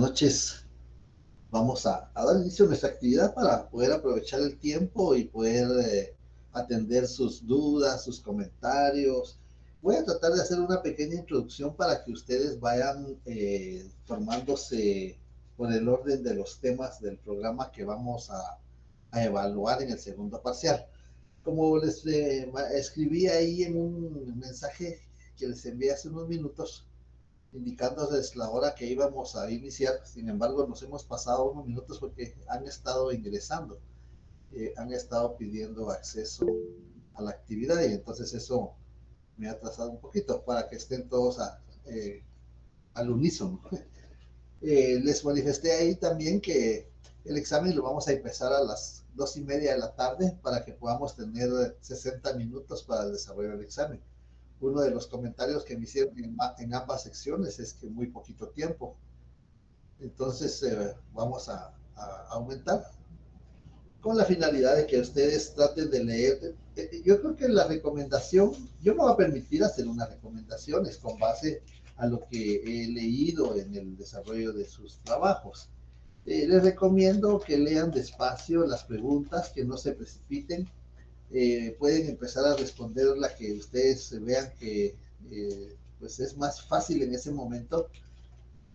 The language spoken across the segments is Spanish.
noches. Vamos a dar inicio a nuestra actividad para poder aprovechar el tiempo y poder atender sus dudas, sus comentarios. Voy a tratar de hacer una pequeña introducción para que ustedes vayan formándose por el orden de los temas del programa que vamos a evaluar en el segundo parcial. Como les escribí ahí en un mensaje que les envié hace unos minutos, indicándoles la hora que íbamos a iniciar. Sin embargo, nos hemos pasado unos minutos porque han estado ingresando, han estado pidiendo acceso a la actividad y entonces eso me ha atrasado un poquito para que estén todos al unísono. Les manifesté ahí también que el examen lo vamos a empezar a las 2:30 de la tarde para que podamos tener 60 minutos para el desarrollo del examen. Uno de los comentarios que me hicieron en ambas secciones es que muy poquito tiempo. Entonces vamos a aumentar con la finalidad de que ustedes traten de leer. Yo creo que la recomendación, yo me voy a permitir hacer unas recomendaciones con base a lo que he leído en el desarrollo de sus trabajos. Les recomiendo que lean despacio las preguntas, que no se precipiten. Pueden empezar a responder la que ustedes vean que pues es más fácil en ese momento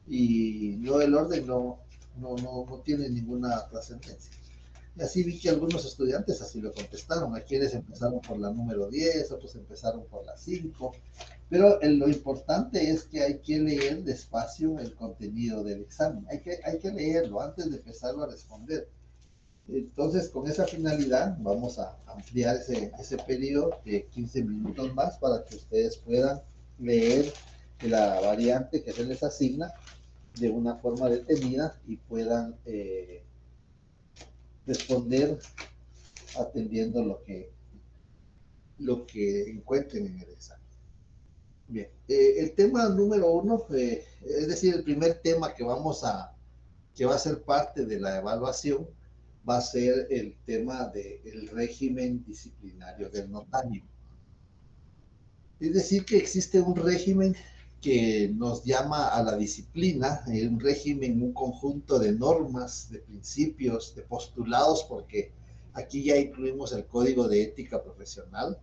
y no el orden no tiene ninguna trascendencia. Y así vi que algunos estudiantes así lo contestaron. Hay quienes empezaron por la número 10, otros empezaron por la 5. Pero lo importante es que hay que leer despacio el contenido del examen. Hay que leerlo antes de empezarlo a responder. Entonces, con esa finalidad, vamos a ampliar ese periodo de 15 minutos más para que ustedes puedan leer la variante que se les asigna de una forma detenida y puedan responder atendiendo lo que encuentren en el examen. Bien, el tema número 1, es decir, el primer tema que que va a ser parte de la evaluación, va a ser el tema del régimen disciplinario del notario. Es decir, que existe un régimen que nos llama a la disciplina, un régimen, un conjunto de normas, de principios, de postulados, porque aquí ya incluimos el código de ética profesional,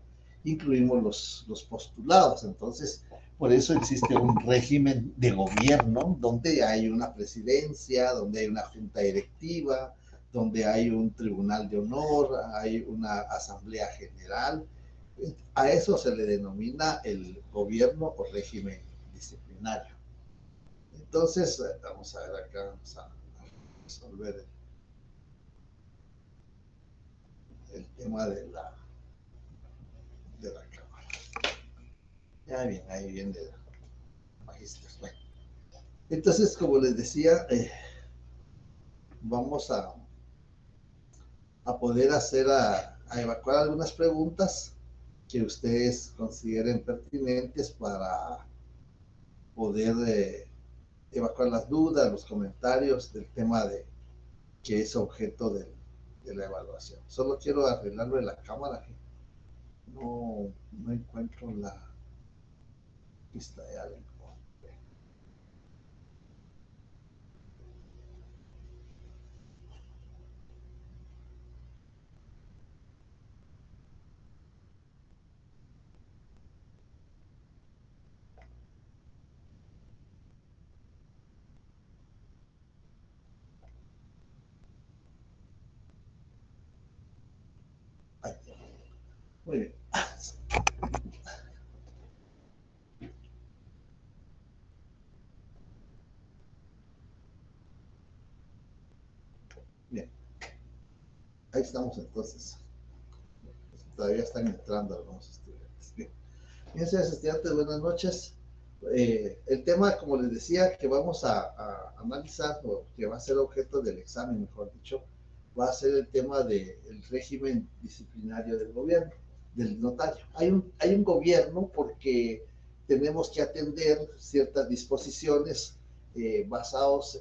incluimos los postulados. Entonces, por eso existe un régimen de gobierno donde hay una presidencia, donde hay una junta directiva, donde hay un tribunal de honor, hay una asamblea general. A eso se le denomina el gobierno o régimen disciplinario. Entonces, vamos a ver acá, vamos a resolver el tema de la cámara. Ya bien, ahí viene el magíster. Bueno, entonces, como les decía, vamos a poder a evacuar algunas preguntas que ustedes consideren pertinentes para poder evacuar las dudas, los comentarios del tema que es objeto de la evaluación. Solo quiero arreglarlo de la cámara, que no encuentro la pista de algo. Ahí. Muy bien. Bien. Ahí estamos entonces. Todavía están entrando algunos estudiantes. Bien. Bien, señores estudiantes, buenas noches. El tema, como les decía, que vamos a analizar, o que va a ser objeto del examen, mejor dicho, va a ser el tema del régimen disciplinario del gobierno, del notario. Hay un gobierno porque tenemos que atender ciertas disposiciones basados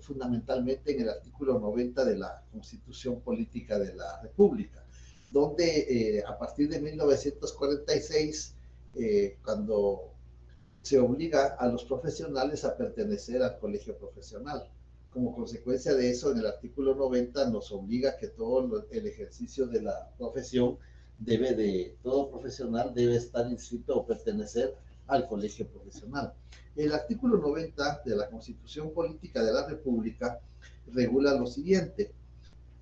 fundamentalmente en el artículo 90 de la Constitución Política de la República, donde a partir de 1946, cuando se obliga a los profesionales a pertenecer al colegio profesional. como consecuencia de eso, en el artículo 90 nos obliga que todo el ejercicio de la profesión todo profesional debe estar inscrito o pertenecer al colegio profesional. El artículo 90 de la Constitución Política de la República regula lo siguiente,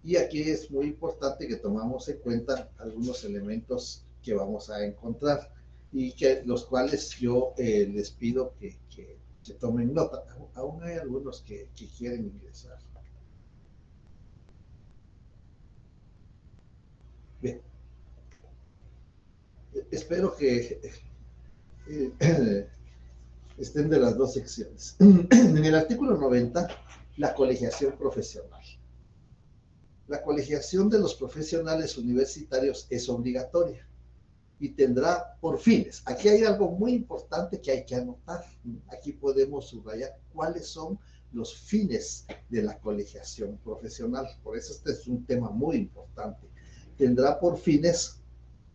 y aquí es muy importante que tomamos en cuenta algunos elementos que vamos a encontrar y que los cuales yo les pido que tomen nota. Aún hay algunos que quieren ingresar. Bien, espero que estén de las dos secciones. En el artículo 90, la colegiación profesional. La colegiación de los profesionales universitarios es obligatoria y tendrá por fines. Aquí hay algo muy importante que hay que anotar. Aquí podemos subrayar cuáles son los fines de la colegiación profesional. Por eso este es un tema muy importante. Tendrá por fines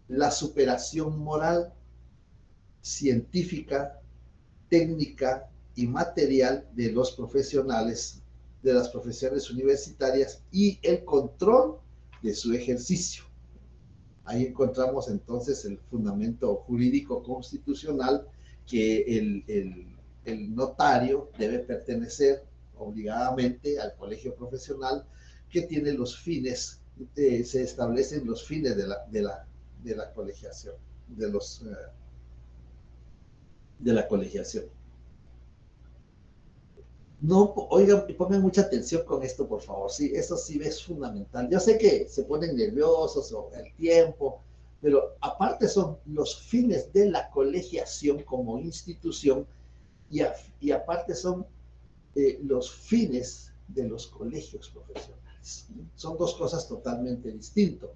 la superación moral, científica, técnica y material de los profesionales de las profesiones universitarias y el control de su ejercicio. Ahí encontramos entonces el fundamento jurídico constitucional que el notario debe pertenecer obligadamente al colegio profesional que tiene los fines, se establecen los fines de la colegiación, de la colegiación. No, oigan, pongan mucha atención con esto, por favor. Sí, eso sí es fundamental. Yo sé que se ponen nerviosos sobre el tiempo, pero aparte son los fines de la colegiación como institución y aparte son los fines de los colegios profesionales. Son dos cosas totalmente distintas.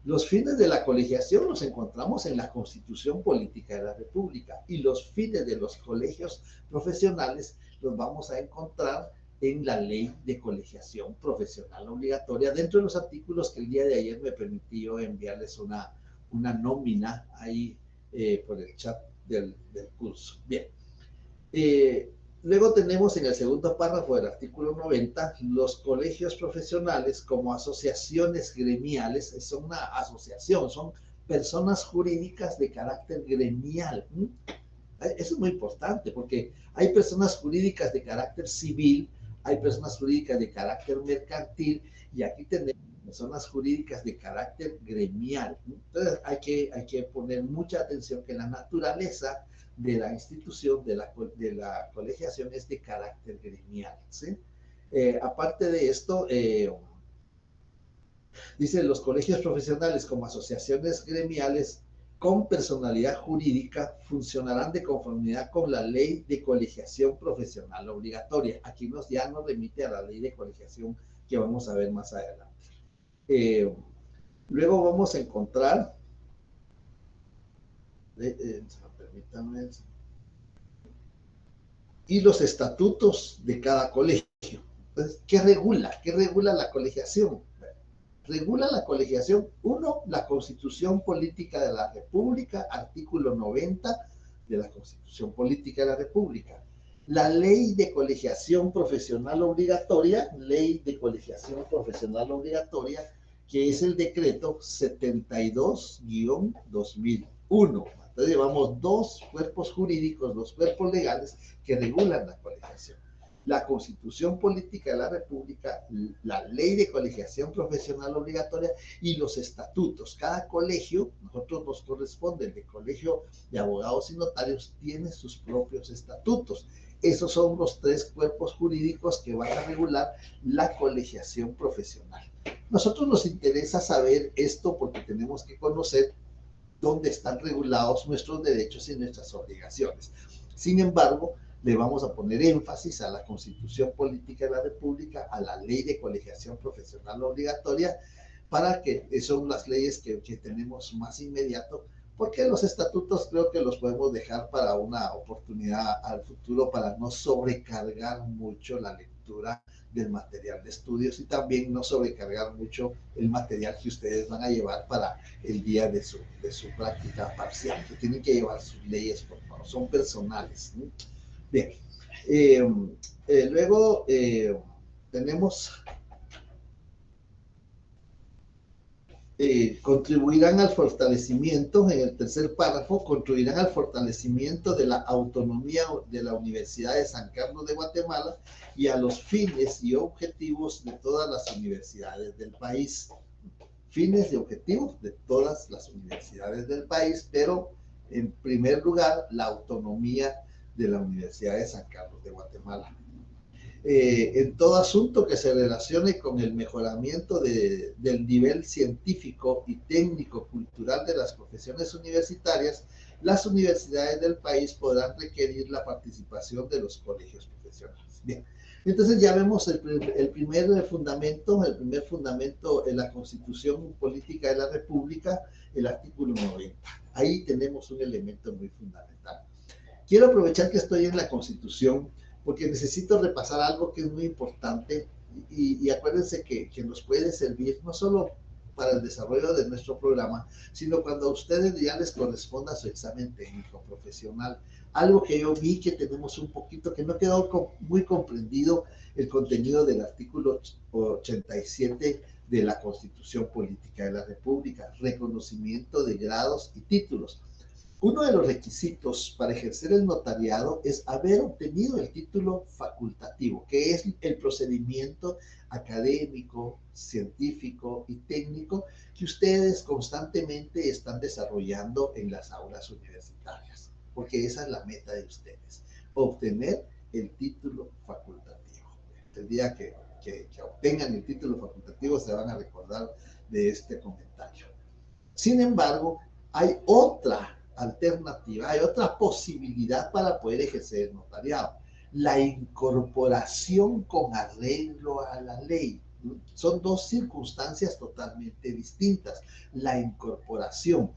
Los fines de la colegiación los encontramos en la Constitución Política de la República y los fines de los colegios profesionales los vamos a encontrar en la Ley de Colegiación Profesional Obligatoria, dentro de los artículos que el día de ayer me permitió enviarles una nómina ahí por el chat del curso. Bien. Luego tenemos en el segundo párrafo del artículo 90 los colegios profesionales como asociaciones gremiales. Son una asociación, son personas jurídicas de carácter gremial. Eso es muy importante porque hay personas jurídicas de carácter civil, hay personas jurídicas de carácter mercantil y aquí tenemos personas jurídicas de carácter gremial. Entonces hay que poner mucha atención que la naturaleza de la institución, de la colegiación es de carácter gremial. ¿Sí? Aparte de esto, dice, los colegios profesionales como asociaciones gremiales con personalidad jurídica funcionarán de conformidad con la ley de colegiación profesional obligatoria. Aquí ya nos remite a la ley de colegiación que vamos a ver más adelante. Luego vamos a encontrar, permítanme, y los estatutos de cada colegio. Entonces, ¿qué regula? ¿Qué regula la colegiación? Regula la colegiación, uno, la Constitución Política de la República, artículo 90 de la Constitución Política de la República. La Ley de Colegiación Profesional Obligatoria, Ley de Colegiación Profesional Obligatoria, que es el decreto 72-2001. Entonces llevamos dos cuerpos jurídicos, dos cuerpos legales que regulan la colegiación. La Constitución Política de la República, la Ley de Colegiación Profesional Obligatoria y los estatutos. Cada colegio, nosotros nos corresponde, el Colegio de Abogados y Notarios tiene sus propios estatutos. Esos son los tres cuerpos jurídicos que van a regular la colegiación profesional. Nosotros nos interesa saber esto porque tenemos que conocer dónde están regulados nuestros derechos y nuestras obligaciones. Sin embargo, le vamos a poner énfasis a la Constitución Política de la República, a la Ley de Colegiación Profesional Obligatoria, para que son las leyes que tenemos más inmediato, porque los estatutos creo que los podemos dejar para una oportunidad al futuro para no sobrecargar mucho la lectura del material de estudios y también no sobrecargar mucho el material que ustedes van a llevar para el día de su práctica parcial, que tienen que llevar sus leyes, por favor, son personales, ¿no? Bien, luego tenemos contribuirán al fortalecimiento, en el tercer párrafo, contribuirán al fortalecimiento de la autonomía de la Universidad de San Carlos de Guatemala y a los fines y objetivos de todas las universidades del país. Fines y objetivos de todas las universidades del país, pero en primer lugar, la autonomía de la Universidad de San Carlos de Guatemala. En todo asunto que se relacione con el mejoramiento del nivel científico y técnico-cultural de las profesiones universitarias, las universidades del país podrán requerir la participación de los colegios profesionales. Bien, entonces ya vemos el primer fundamento en la Constitución Política de la República, el artículo 90. Ahí tenemos un elemento muy fundamental. Quiero aprovechar que estoy en la Constitución porque necesito repasar algo que es muy importante y acuérdense que nos puede servir no solo para el desarrollo de nuestro programa, sino cuando a ustedes ya les corresponda su examen técnico profesional. Algo que yo vi que tenemos un poquito, que no quedó muy comprendido el contenido del artículo 87 de la Constitución Política de la República, reconocimiento de grados y títulos. Uno de los requisitos para ejercer el notariado es haber obtenido el título facultativo, que es el procedimiento académico, científico y técnico que ustedes constantemente están desarrollando en las aulas universitarias, porque esa es la meta de ustedes, obtener el título facultativo. El día que obtengan el título facultativo se van a recordar de este comentario. Sin embargo, hay otra alternativa, hay otra posibilidad para poder ejercer el notariado: la incorporación con arreglo a la ley. Son dos circunstancias totalmente distintas. La incorporación.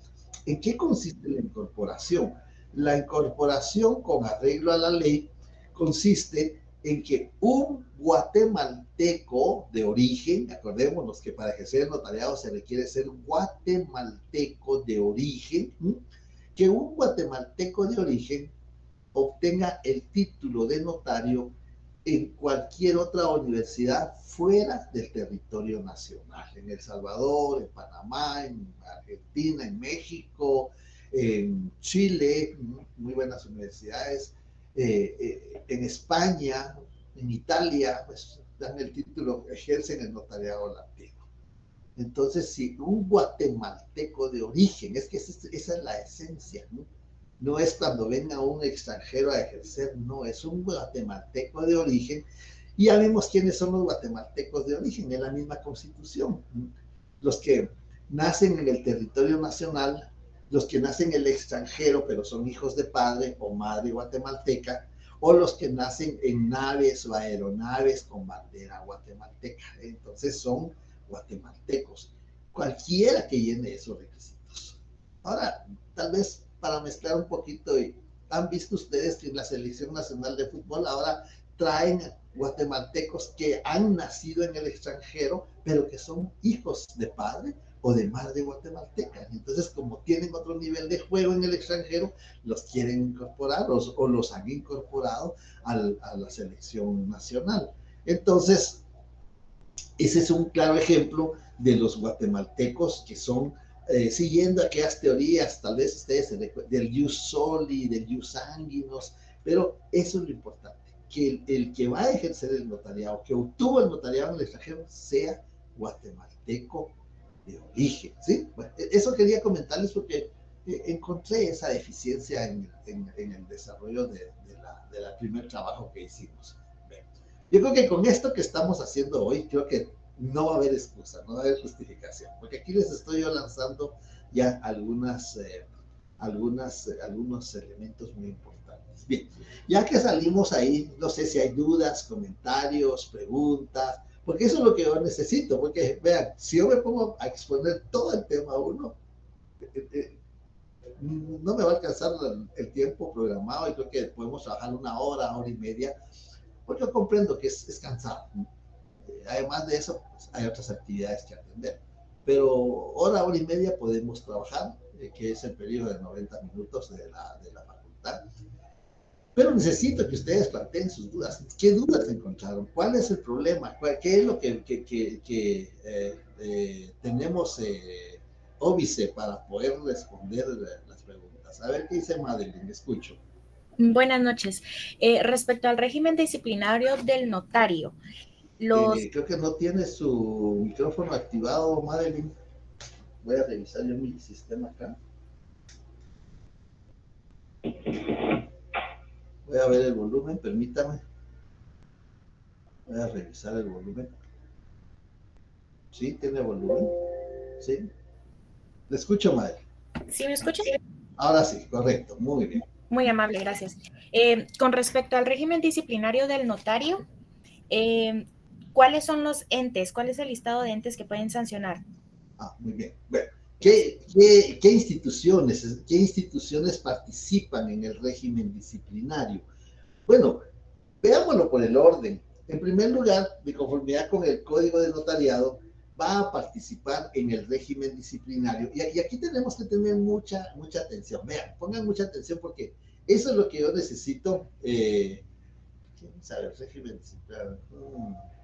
¿En qué consiste la incorporación? La incorporación con arreglo a la ley consiste en que un guatemalteco de origen, acordémonos que para ejercer el notariado se requiere ser guatemalteco de origen, que un guatemalteco de origen obtenga el título de notario en cualquier otra universidad fuera del territorio nacional, en El Salvador, en Panamá, en Argentina, en México, en Chile, muy buenas universidades, en España, en Italia, pues dan el título, ejercen el notariado latino. Entonces, si un guatemalteco de origen, es que esa es la esencia, ¿no? No es cuando venga un extranjero a ejercer, no, es un guatemalteco de origen. Y ya vemos quiénes son los guatemaltecos de origen en la misma Constitución. Los que nacen en el territorio nacional, los que nacen en el extranjero, pero son hijos de padre o madre guatemalteca, o los que nacen en naves o aeronaves con bandera guatemalteca. Entonces son guatemaltecos, cualquiera que llene esos requisitos. Ahora, tal vez para mezclar un poquito, han visto ustedes que en la Selección Nacional de Fútbol ahora traen guatemaltecos que han nacido en el extranjero, pero que son hijos de padre o de madre guatemalteca. Entonces, como tienen otro nivel de juego en el extranjero, los quieren incorporar o los han incorporado a la selección nacional. Entonces, ese es un claro ejemplo de los guatemaltecos que son, siguiendo aquellas teorías, tal vez ustedes se recuerden, del jus soli, del jus sanguinis, pero eso es lo importante, que el que va a ejercer el notariado, que obtuvo el notariado en el extranjero, sea guatemalteco de origen, ¿sí? Bueno, eso quería comentarles porque encontré esa deficiencia en el desarrollo del primer trabajo que hicimos. Yo creo que con esto que estamos haciendo hoy, creo que no va a haber excusa, no va a haber justificación, porque aquí les estoy yo lanzando ya algunos elementos muy importantes. Bien, ya que salimos ahí, no sé si hay dudas, comentarios, preguntas, porque eso es lo que yo necesito, porque vean, si yo me pongo a exponer todo el tema uno, no me va a alcanzar el tiempo programado y creo que podemos trabajar una hora y media, porque yo comprendo que es cansado. Además de eso, pues, hay otras actividades que atender. Pero hora y media podemos trabajar, que es el periodo de 90 minutos de la facultad. Pero necesito que ustedes planteen sus dudas. ¿Qué dudas encontraron? ¿Cuál es el problema? ¿Qué es lo que tenemos óbice para poder responder las preguntas? A ver qué dice Madeline, escucho. Buenas noches. Respecto al régimen disciplinario del notario, los... Creo que no tiene su micrófono activado, Madeline. Voy a revisar yo mi sistema acá. Voy a ver el volumen, permítame. Voy a revisar el volumen. ¿Sí? ¿Tiene volumen? ¿Sí? Le escucho, Madeline. ¿Sí me escuchan? Ahora sí, correcto, muy bien. Muy amable, gracias. Con respecto al régimen disciplinario del notario, eh, ¿cuáles son los entes? ¿Cuál es el listado de entes que pueden sancionar? Muy bien. Bueno, Gracias. qué instituciones participan en el régimen disciplinario? Bueno, veámoslo por el orden. En primer lugar, de conformidad con el Código de Notariado, va a participar en el régimen disciplinario. Y aquí tenemos que tener mucha atención. Vean, pongan mucha atención porque eso es lo que yo necesito. ¿Quién sabe? El régimen disciplinario.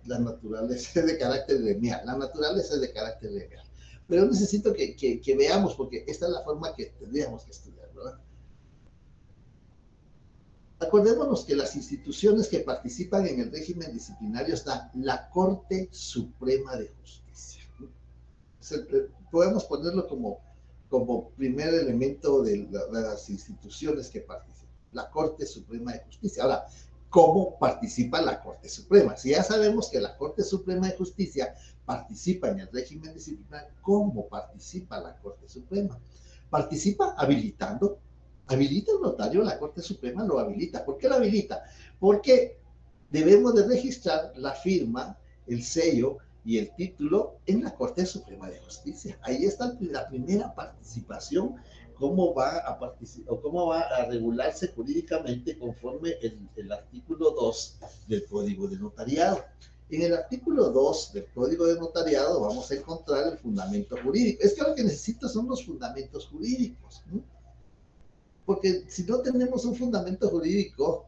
La naturaleza es de carácter gremial. La naturaleza es de carácter gremial. Pero necesito que veamos, porque esta es la forma que tendríamos que estudiar, ¿verdad? Acordémonos que las instituciones que participan en el régimen disciplinario está la Corte Suprema de Justicia. Podemos ponerlo como primer elemento de las instituciones que participan, la Corte Suprema de Justicia. Ahora, ¿cómo participa la Corte Suprema? Si ya sabemos que la Corte Suprema de Justicia participa en el régimen disciplinario, ¿cómo participa la Corte Suprema? Participa habilitando. Habilita el notario, la Corte Suprema lo habilita. ¿Por qué lo habilita? Porque debemos de registrar la firma, el sello y el título en la Corte Suprema de Justicia. Ahí está la primera participación, cómo va a participar o cómo va a regularse jurídicamente conforme el artículo 2 del Código de Notariado. En el artículo 2 del Código de Notariado vamos a encontrar el fundamento jurídico. Es que lo que necesito son los fundamentos jurídicos, ¿no? Porque si no tenemos un fundamento jurídico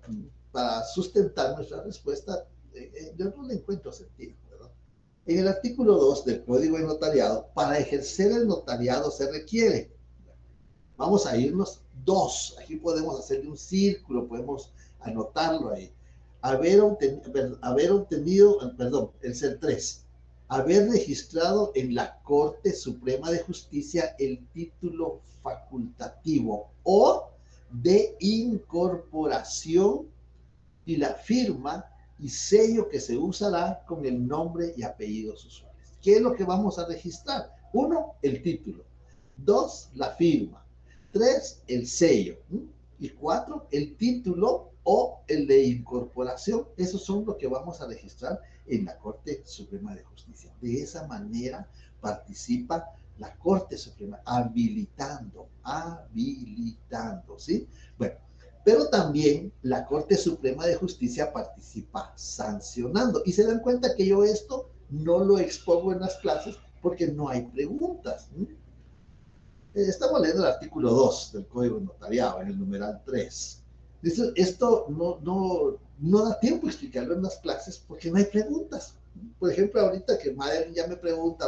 para sustentar nuestra respuesta, yo no le encuentro sentido, ¿verdad? En el artículo 2 del Código de Notariado, para ejercer el notariado se requiere, vamos a irnos dos, aquí podemos hacerle un círculo, podemos anotarlo ahí, haber obtenido, perdón, el ser 3, haber registrado en la Corte Suprema de Justicia el título facultativo o de incorporación y la firma y sello que se usará con el nombre y apellidos usuales. ¿Qué es lo que vamos a registrar? 1, el título. 2, la firma. 3, el sello. Y 4, el título o el de incorporación. Esos son lo que vamos a registrar en la Corte Suprema de Justicia. De esa manera participa la Corte Suprema, habilitando, ¿sí? Bueno, pero también la Corte Suprema de Justicia participa sancionando. Y se dan cuenta que yo esto no lo expongo en las clases porque no hay preguntas. Estamos leyendo el artículo 2 del Código de Notariado, en el numeral 3. Esto no da tiempo a explicarlo en las clases porque no hay preguntas. Por ejemplo, ahorita que Madeline ya me pregunta,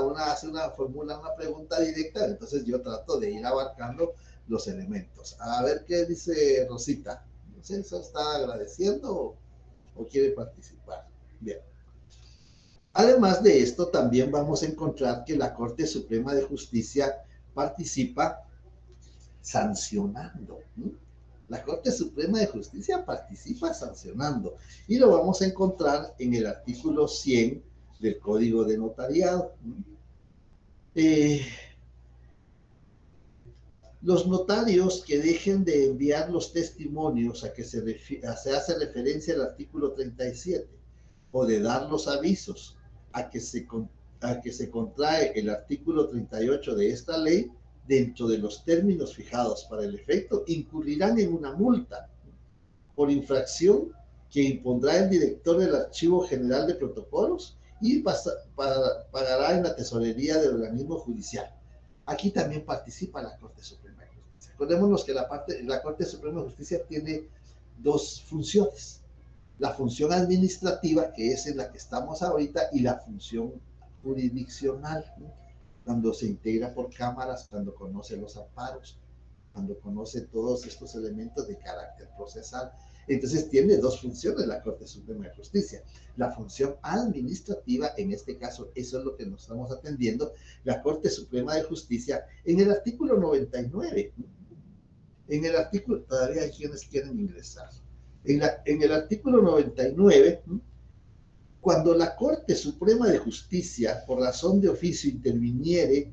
formula una pregunta directa, entonces yo trato de ir abarcando los elementos. A ver qué dice Rosita. No sé, ¿eso está agradeciendo o quiere participar? Bien. Además de esto, también vamos a encontrar que la Corte Suprema de Justicia participa sancionando. La Corte Suprema de Justicia participa sancionando y lo vamos a encontrar en el artículo 100 del Código de Notariado. Los notarios que dejen de enviar los testimonios a que se hace referencia al artículo 37 o de dar los avisos a que se contrae el artículo 38 de esta ley, dentro de los términos fijados para el efecto, incurrirán en una multa por infracción que impondrá el director del Archivo General de Protocolos y pagará en la tesorería del organismo judicial. Aquí también participa la Corte Suprema de Justicia. Acordémonos que la Corte Suprema de Justicia tiene dos funciones. La función administrativa, que es en la que estamos ahorita, y la función jurisdiccional, ¿no? Cuando se integra por cámaras, cuando conoce los amparos, cuando conoce todos estos elementos de carácter procesal. Entonces tiene dos funciones la Corte Suprema de Justicia. La función administrativa, en este caso, eso es lo que nos estamos atendiendo, la Corte Suprema de Justicia, en el artículo 99, en el artículo, todavía hay quienes quieren ingresar, en el artículo 99, cuando la Corte Suprema de Justicia, por razón de oficio, interviniere,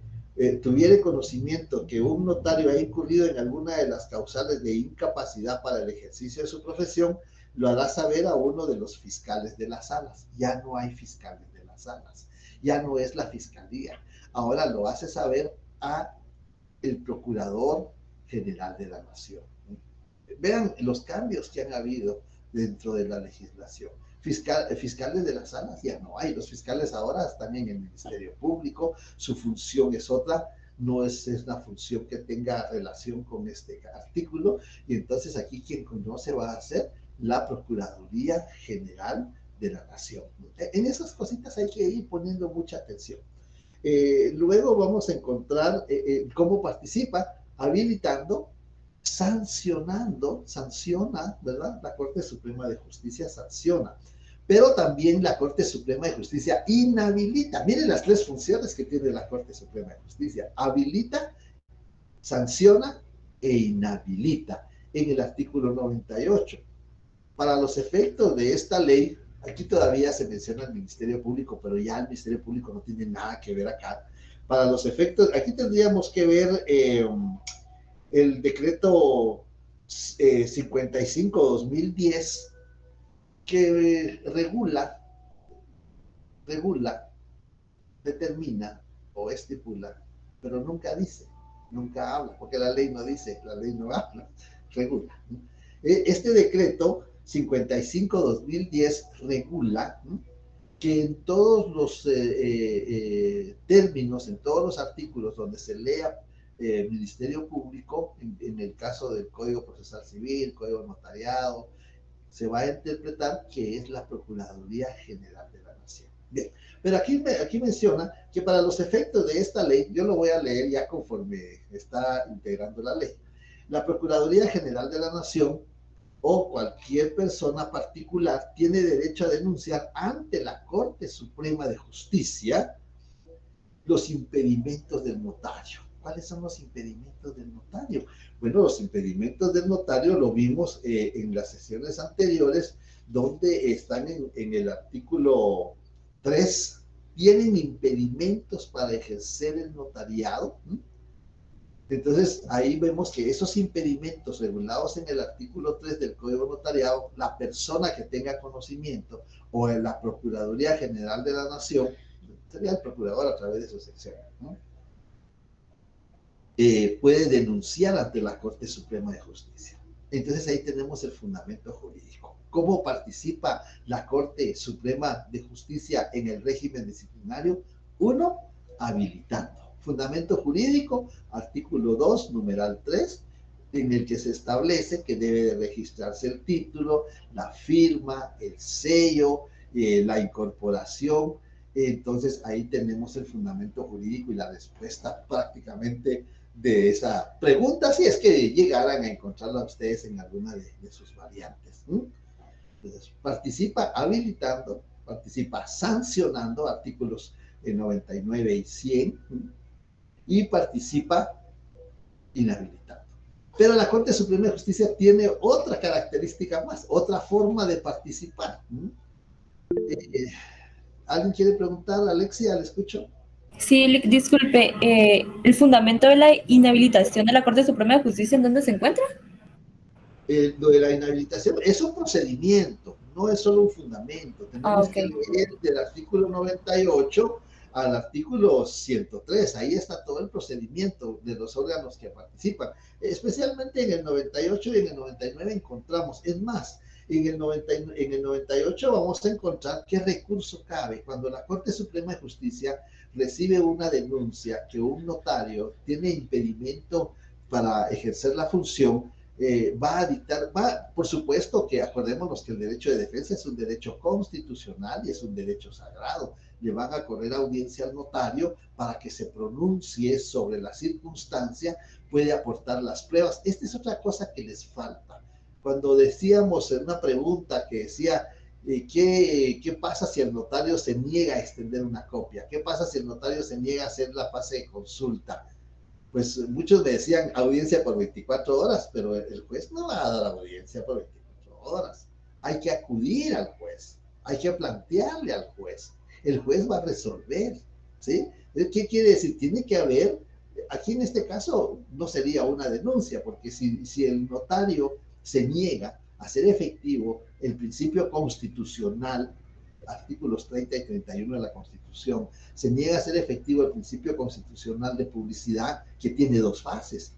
tuviere conocimiento que un notario ha incurrido en alguna de las causales de incapacidad para el ejercicio de su profesión, lo hará saber a uno de los fiscales de las salas. Ya no hay fiscales de las salas, ya no es la fiscalía. Ahora lo hace saber a el Procurador General de la Nación. Vean los cambios que han habido dentro de la legislación. Fiscales de las salas ya no hay. Los fiscales ahora están en el Ministerio Público. Su función es otra. No es una función que tenga relación con este artículo. Y entonces aquí quien conoce va a ser la Procuraduría General de la Nación. En esas cositas hay que ir poniendo mucha atención. Luego vamos a encontrar cómo participa, habilitando, sancionando, sanciona, ¿verdad? La Corte Suprema de Justicia sanciona, pero también la Corte Suprema de Justicia inhabilita. Miren las tres funciones que tiene la Corte Suprema de Justicia: habilita, sanciona e inhabilita, en el artículo 98. Para los efectos de esta ley, aquí todavía se menciona el Ministerio Público, pero ya el Ministerio Público no tiene nada que ver acá. Para los efectos, aquí tendríamos que ver el decreto 55-2010, que regula, determina o estipula, pero nunca dice, nunca habla, porque la ley no dice, la ley no habla, regula. Este decreto 55-2010 regula que en todos los términos, en todos los artículos donde se lea Ministerio Público, en el caso del Código Procesal Civil, Código Notariado, se va a interpretar que es la Procuraduría General de la Nación. Bien, pero aquí menciona que para los efectos de esta ley, yo lo voy a leer ya conforme está integrando la ley. La Procuraduría General de la Nación o cualquier persona particular tiene derecho a denunciar ante la Corte Suprema de Justicia los impedimentos del notario. ¿Cuáles son los impedimentos del notario? Bueno, los impedimentos del notario lo vimos en las sesiones anteriores, donde están en el artículo 3, tienen impedimentos para ejercer el notariado. Entonces, ahí vemos que esos impedimentos regulados en el artículo 3 del Código Notariado, la persona que tenga conocimiento o en la Procuraduría General de la Nación, sería el procurador a través de su sección, ¿no? Puede denunciar ante la Corte Suprema de Justicia. Entonces, ahí tenemos el fundamento jurídico. ¿Cómo participa la Corte Suprema de Justicia en el régimen disciplinario? Uno, habilitando. Fundamento jurídico, artículo 2, numeral 3, en el que se establece que debe de registrarse el título, la firma, el sello, la incorporación. Entonces ahí tenemos el fundamento jurídico y la respuesta prácticamente de esa pregunta, si es que llegaran a encontrarla ustedes en alguna de sus variantes. Entonces, participa habilitando, participa sancionando, artículos 99 y 100, y participa inhabilitando. Pero la Corte Suprema de Justicia tiene otra característica más, otra forma de participar. ¿Alguien quiere preguntar? Alexia, ¿le escucho? Sí, disculpe, ¿el fundamento de la inhabilitación de la Corte Suprema de Justicia en dónde se encuentra? Lo de la inhabilitación es un procedimiento, no es solo un fundamento. Tenemos que leer del artículo 98 al artículo 103, ahí está todo el procedimiento de los órganos que participan, especialmente en el 98 y en el 99 encontramos, es más, en el 98 vamos a encontrar qué recurso cabe cuando la Corte Suprema de Justicia recibe una denuncia que un notario tiene impedimento para ejercer la función. va a dictar, por supuesto que acordémonos que el derecho de defensa es un derecho constitucional y es un derecho sagrado. Le van a correr audiencia al notario para que se pronuncie sobre la circunstancia, puede aportar las pruebas. Esta es otra cosa que les falta. Cuando decíamos en una pregunta que decía, ¿qué pasa si el notario se niega a extender una copia? ¿Qué pasa si el notario se niega a hacer la fase de consulta? Pues muchos me decían audiencia por 24 horas, pero el juez no va a dar audiencia por 24 horas. Hay que acudir al juez, hay que plantearle al juez. El juez va a resolver, ¿sí? ¿Qué quiere decir? Tiene que haber, aquí en este caso no sería una denuncia, porque si el notario se niega a hacer efectivo el principio constitucional, artículos 30 y 31 de la Constitución, se niega a hacer efectivo el principio constitucional de publicidad, que tiene dos fases.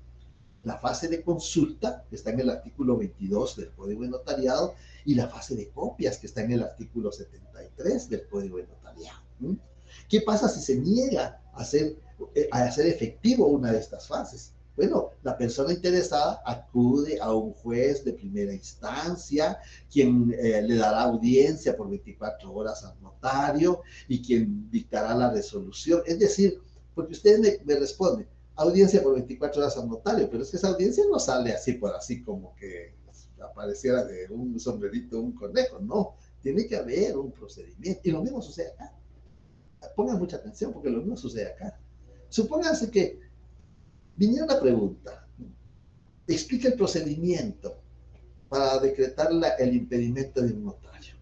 La fase de consulta, que está en el artículo 22 del Código de Notariado, y la fase de copias, que está en el artículo 73 del Código de Notariado. ¿Qué pasa si se niega a hacer efectivo una de estas fases? Bueno, la persona interesada acude a un juez de primera instancia, quien le dará audiencia por 24 horas al notario y quien dictará la resolución. Es decir, porque ustedes me responden, audiencia por 24 horas al notario, pero es que esa audiencia no sale así por así como que apareciera de un sombrerito un conejo, no. Tiene que haber un procedimiento. Y lo mismo sucede acá. Pongan mucha atención porque lo mismo sucede acá. Supónganse que viniera una pregunta, explica el procedimiento para decretar el impedimento de un notario.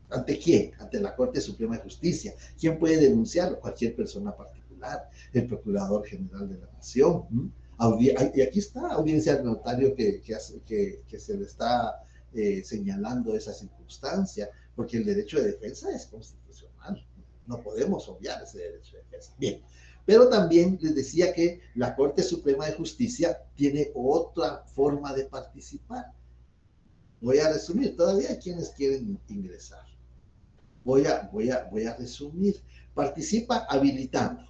¿Ante quién? Ante la Corte Suprema de Justicia. ¿Quién puede denunciarlo? Cualquier persona particular, el Procurador General de la Nación. Y aquí está audiencia al notario que se le está señalando esa circunstancia, porque el derecho de defensa es constitucional. No podemos obviar ese derecho de defensa. Bien. Pero también les decía que la Corte Suprema de Justicia tiene otra forma de participar. Voy a resumir, todavía hay quienes quieren ingresar. Voy a resumir. Participa habilitando,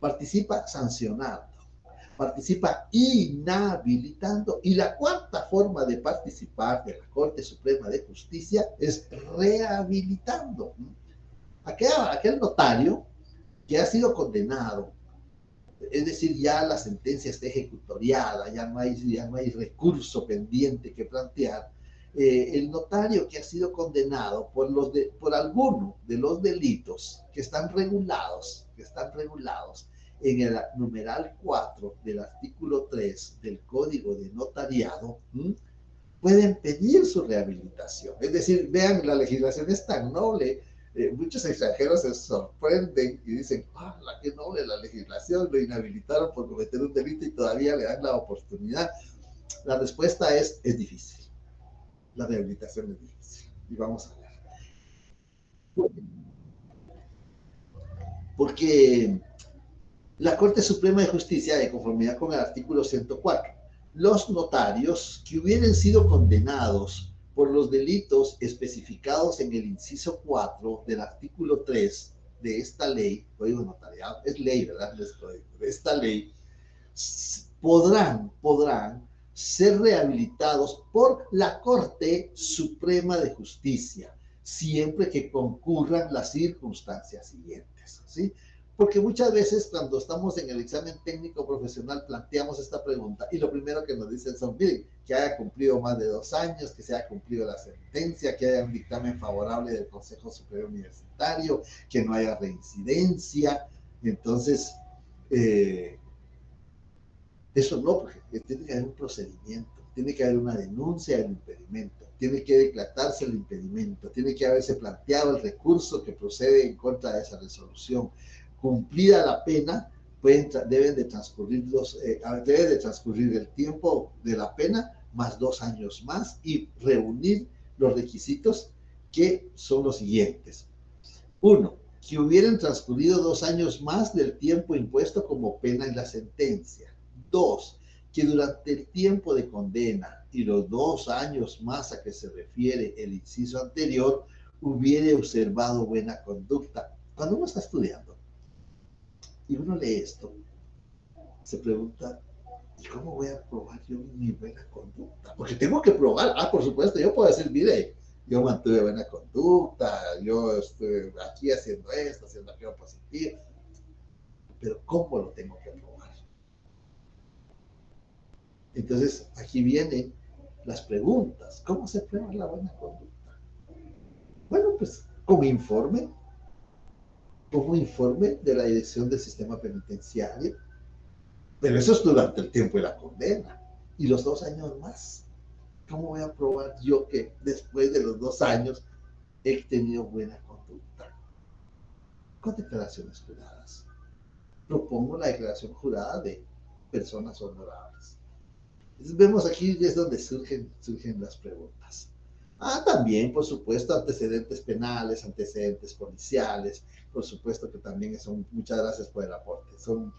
participa sancionando, participa inhabilitando, y la cuarta forma de participar de la Corte Suprema de Justicia es rehabilitando. Aquel notario que ha sido condenado, es decir, ya la sentencia está ejecutoriada, ya no hay recurso pendiente que plantear, el notario que ha sido condenado por alguno de los delitos que están regulados en el numeral 4 del artículo 3 del Código de Notariado, pueden pedir su rehabilitación. Es decir, vean, la legislación es tan noble. Muchos extranjeros se sorprenden y dicen, qué noble la legislación, lo inhabilitaron por cometer un delito y todavía le dan la oportunidad. La respuesta es difícil. La rehabilitación es difícil. Y vamos a ver. Porque la Corte Suprema de Justicia, de conformidad con el artículo 104, los notarios que hubieran sido condenados por los delitos especificados en el inciso 4 del artículo 3 de esta ley, Código Notariado, es ley, ¿verdad? De esta ley, podrán ser rehabilitados por la Corte Suprema de Justicia, siempre que concurran las circunstancias siguientes, ¿sí? Porque muchas veces cuando estamos en el examen técnico profesional planteamos esta pregunta y lo primero que nos dicen son, miren, que haya cumplido más de 2 años, que se haya cumplido la sentencia, que haya un dictamen favorable del Consejo Superior Universitario, que no haya reincidencia. Entonces, eso no, porque tiene que haber un procedimiento, tiene que haber una denuncia del impedimento, tiene que declararse el impedimento, tiene que haberse planteado el recurso que procede en contra de esa resolución. Cumplida la pena, debe de transcurrir el tiempo de la pena más 2 años más y reunir los requisitos que son los siguientes. 1, que hubieran transcurrido 2 años más del tiempo impuesto como pena en la sentencia. 2, que durante el tiempo de condena y los 2 años más a que se refiere el inciso anterior, hubiere observado buena conducta. Cuando uno está estudiando y uno lee esto, se pregunta, ¿Y cómo voy a probar yo mi buena conducta? Porque tengo que probar. Por supuesto, yo puedo decir, mire, yo mantuve buena conducta, yo estoy aquí haciendo esto, haciendo aquello positivo. Pero ¿cómo lo tengo que probar? Entonces, aquí vienen las preguntas. ¿Cómo se prueba la buena conducta? Bueno, pues como informe de la dirección del sistema penitenciario, pero eso es durante el tiempo de la condena y los 2 años más. ¿Cómo voy a probar yo que después de los 2 años he tenido buena conducta? Con declaraciones juradas. Propongo la declaración jurada de personas honorables. Entonces vemos aquí es donde surgen las preguntas. También, por supuesto, antecedentes penales, antecedentes policiales, por supuesto que también son, muchas gracias por el aporte, son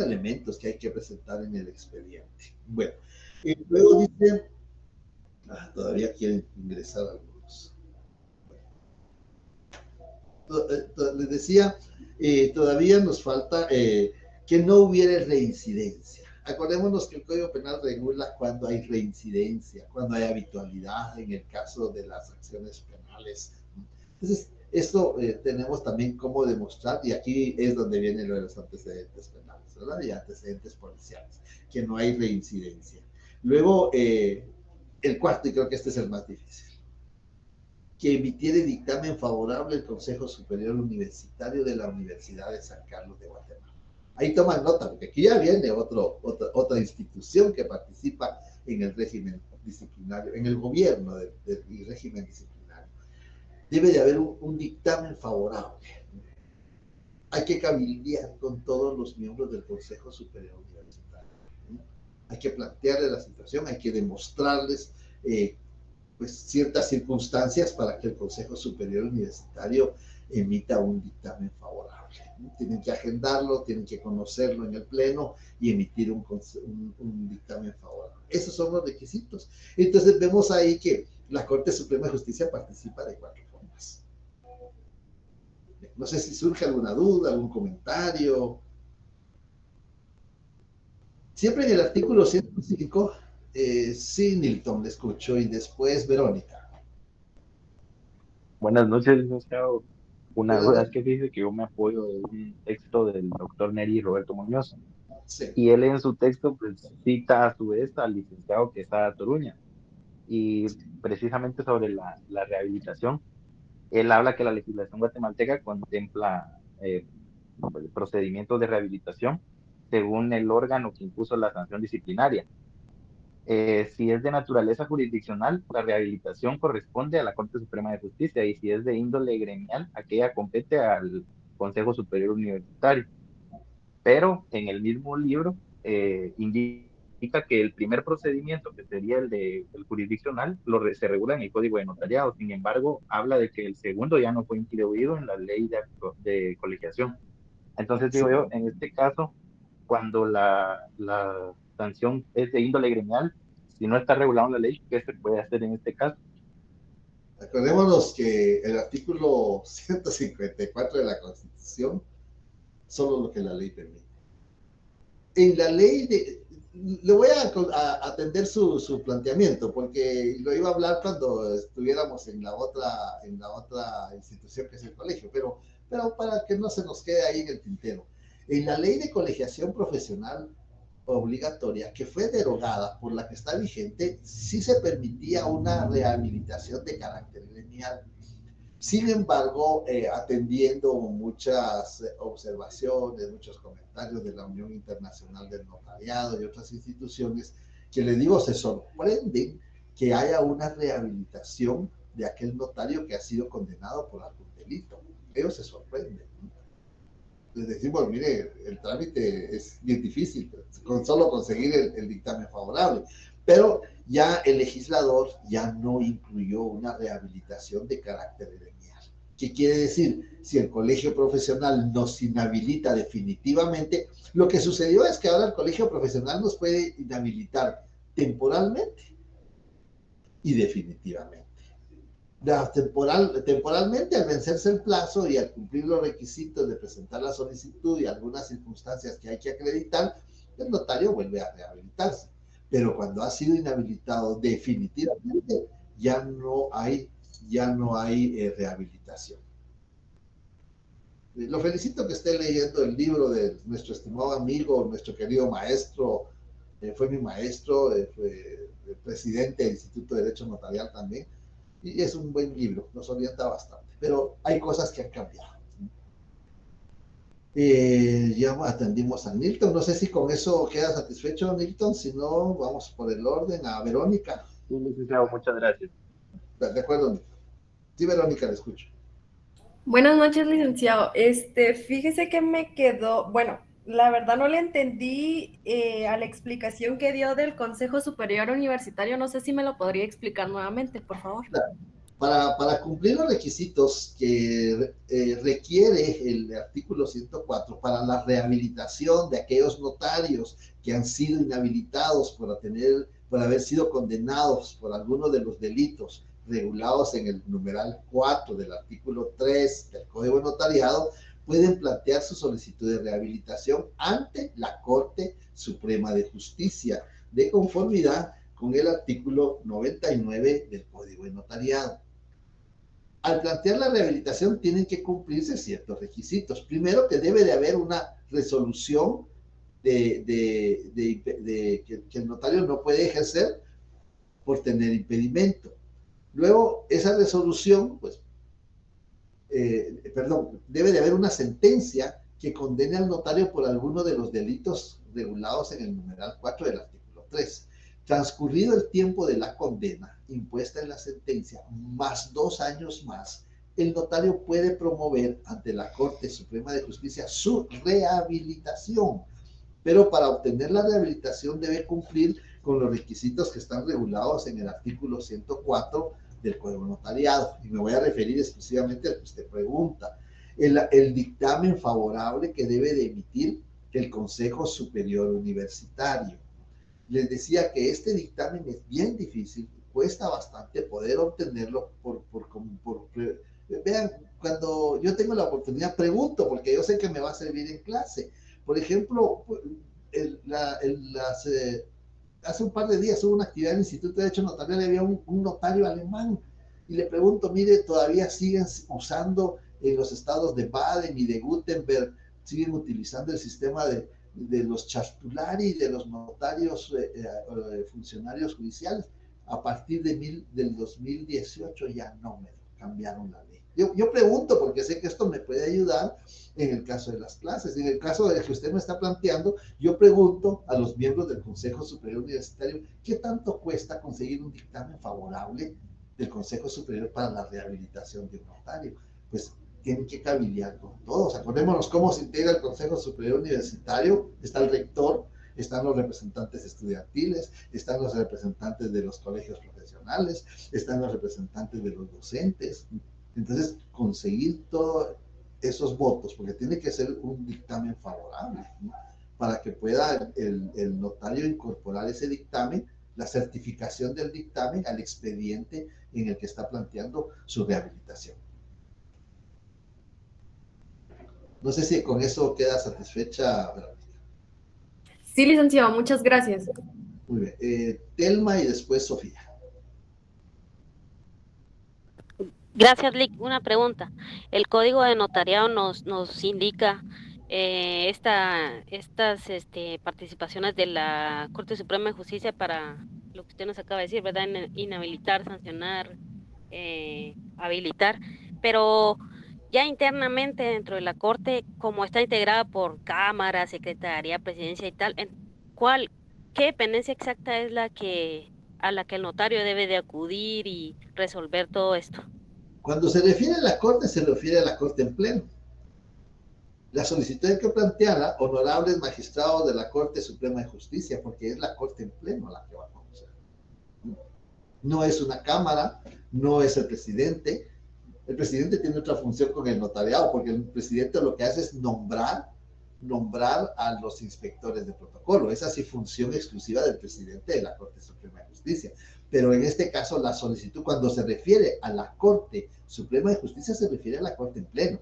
elementos que hay que presentar en el expediente. Bueno, y luego dice, todavía quieren ingresar algunos. Les decía, todavía nos falta que no hubiera reincidencia. Acordémonos que el Código Penal regula cuando hay reincidencia, cuando hay habitualidad en el caso de las acciones penales. Entonces, esto tenemos también cómo demostrar, y aquí es donde viene lo de los antecedentes penales, ¿verdad? Y antecedentes policiales, que no hay reincidencia. Luego, el cuarto, y creo que este es el más difícil, que emitiera dictamen favorable el Consejo Superior Universitario de la Universidad de San Carlos de Guatemala. Ahí toman nota, porque aquí ya viene otra institución que participa en el régimen disciplinario, en el gobierno del régimen disciplinario. Debe de haber un dictamen favorable. Hay que cabildear con todos los miembros del Consejo Superior Universitario. Hay que plantearles la situación, hay que demostrarles pues, ciertas circunstancias para que el Consejo Superior Universitario emita un dictamen favorable. Tienen que agendarlo, tienen que conocerlo en el pleno y emitir un dictamen favorable. Esos son los requisitos. Entonces vemos ahí que la Corte Suprema de Justicia participa de 4 formas. No sé si surge alguna duda, algún comentario. Siempre en el artículo 105, sí, Nilton, le escucho, y después Verónica. Buenas noches, licenciado. Una Buenas duda es noches. que dice que yo me apoyo de un texto del doctor Neri Roberto Muñoz, Sí. y él en su texto pues cita a su vez al licenciado Quesada Toruña, y precisamente sobre la rehabilitación, él habla que la legislación guatemalteca contempla procedimientos de rehabilitación según el órgano que impuso la sanción disciplinaria. Si es de naturaleza jurisdiccional, la rehabilitación corresponde a la Corte Suprema de Justicia, y si es de índole gremial, aquella compete al Consejo Superior Universitario. Pero en el mismo libro indica que el primer procedimiento, que sería el jurisdiccional, se regula en el Código de Notariado. Sin embargo, habla de que el segundo ya no fue incluido en la ley de colegiación. Entonces digo yo, en este caso, cuando la sanción es de índole gremial, si no está regulado en la ley, ¿qué se puede hacer en este caso? Acordémonos que el artículo 154 de la Constitución, solo lo que la ley permite. En la ley le voy a atender su planteamiento, porque lo iba a hablar cuando estuviéramos en la otra institución que es el colegio, pero para que no se nos quede ahí en el tintero. En la ley de colegiación profesional obligatoria, que fue derogada por la que está vigente, sí se permitía una rehabilitación de carácter gremial. Sin embargo, atendiendo muchas observaciones, muchos comentarios de la Unión Internacional del Notariado y otras instituciones, que les digo, se sorprenden que haya una rehabilitación de aquel notario que ha sido condenado por algún delito. Ellos se sorprenden, ¿no? Les decimos, mire, el trámite es bien difícil, con solo conseguir el dictamen favorable. Pero ya el legislador ya no incluyó una rehabilitación de carácter gremial. ¿Qué quiere decir? Si el colegio profesional nos inhabilita definitivamente, lo que sucedió es que ahora el colegio profesional nos puede inhabilitar temporalmente y definitivamente. Temporalmente, al vencerse el plazo y al cumplir los requisitos de presentar la solicitud y algunas circunstancias que hay que acreditar, el notario vuelve a rehabilitarse. Pero cuando ha sido inhabilitado definitivamente, ya no hay rehabilitación. Lo felicito que esté leyendo el libro de nuestro estimado amigo, nuestro querido maestro, fue mi maestro, fue el presidente del Instituto de Derecho Notarial también, y es un buen libro, nos orienta bastante, pero hay cosas que han cambiado. Ya atendimos a Nilton, no sé si con eso queda satisfecho, Nilton, si no, vamos por el orden a Verónica. Sí, licenciado, muchas gracias. De acuerdo, Nilton. Sí, Verónica, le escucho. Buenas noches, licenciado. Fíjese que me quedó, bueno, la verdad no le entendí a la explicación que dio del Consejo Superior Universitario. No sé si me lo podría explicar nuevamente, por favor. Claro. Para cumplir los requisitos que requiere el artículo 104 para la rehabilitación de aquellos notarios que han sido inhabilitados por haber sido condenados por alguno de los delitos regulados en el numeral 4 del artículo 3 del Código de Notariado, pueden plantear su solicitud de rehabilitación ante la Corte Suprema de Justicia, de conformidad con el artículo 99 del Código de Notariado. Al plantear la rehabilitación tienen que cumplirse ciertos requisitos. Primero, que debe de haber una resolución que el notario no puede ejercer por tener impedimento. Luego, esa resolución, debe de haber una sentencia que condene al notario por alguno de los delitos regulados en el numeral 4 del artículo 3. Transcurrido el tiempo de la condena impuesta en la sentencia, más 2 años más, el notario puede promover ante la Corte Suprema de Justicia su rehabilitación. Pero para obtener la rehabilitación debe cumplir con los requisitos que están regulados en el artículo 104 del Código Notariado. Y me voy a referir exclusivamente al que usted pregunta. El dictamen favorable que debe de emitir el Consejo Superior Universitario. Les decía que este dictamen es bien difícil, cuesta bastante poder obtenerlo vean, cuando yo tengo la oportunidad pregunto, porque yo sé que me va a servir en clase. Por ejemplo, hace un par de días hubo una actividad en el Instituto de Derecho Notarial y había un notario alemán, y le pregunto, mire, todavía siguen usando en los estados de Baden y de Württemberg, siguen utilizando el sistema de los chartulari, de los notarios funcionarios judiciales. A partir del 2018 ya no me cambiaron la ley. Yo pregunto porque sé que esto me puede ayudar en el caso de las clases. En el caso de que usted me está planteando, yo pregunto a los miembros del Consejo Superior Universitario, ¿qué tanto cuesta conseguir un dictamen favorable del Consejo Superior para la rehabilitación de un notario? Pues tienen que cabildear con todos. Acordémonos cómo se integra el Consejo Superior Universitario. Está el rector, están los representantes estudiantiles, están los representantes de los colegios profesionales, están los representantes de los docentes. Entonces, conseguir todos esos votos, porque tiene que ser un dictamen favorable, ¿no? Para que pueda el notario incorporar ese dictamen, la certificación del dictamen al expediente en el que está planteando su rehabilitación. No sé si con eso queda satisfecha, Verónica. Sí, licenciado, muchas gracias. Muy bien. Telma y después Sofía. Gracias, Lick. Una pregunta. El Código de Notariado nos indica estas participaciones de la Corte Suprema de Justicia para lo que usted nos acaba de decir, ¿verdad? Inhabilitar, sancionar, habilitar, pero ya internamente dentro de la Corte, como está integrada por Cámara, Secretaría, Presidencia y tal, ¿qué dependencia exacta es a la que el notario debe de acudir y resolver todo esto? Cuando se refiere a la Corte, se refiere a la Corte en pleno. La solicitud hay que plantearla, honorables magistrados de la Corte Suprema de Justicia, porque es la Corte en pleno la que va a conocer. No es una Cámara, no es el presidente. El presidente tiene otra función con el notariado, porque el presidente lo que hace es nombrar a los inspectores de protocolo. Esa sí función exclusiva del presidente de la Corte Suprema de Justicia. Pero en este caso la solicitud, cuando se refiere a la Corte Suprema de Justicia, se refiere a la Corte en pleno.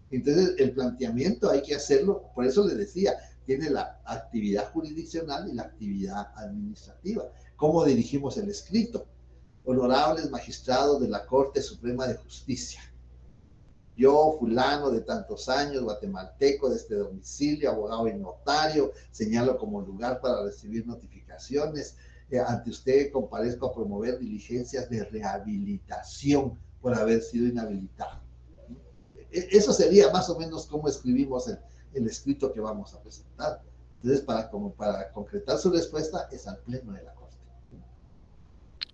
Entonces el planteamiento hay que hacerlo, por eso les decía, tiene la actividad jurisdiccional y la actividad administrativa. ¿Cómo dirigimos el escrito? Honorables magistrados de la Corte Suprema de Justicia. Yo, fulano de tantos años, guatemalteco de este domicilio, abogado y notario, señalo como lugar para recibir notificaciones. Ante usted comparezco a promover diligencias de rehabilitación por haber sido inhabilitado. Eso sería más o menos cómo escribimos el escrito que vamos a presentar. Entonces, para concretar su respuesta, es al Pleno de la Corte.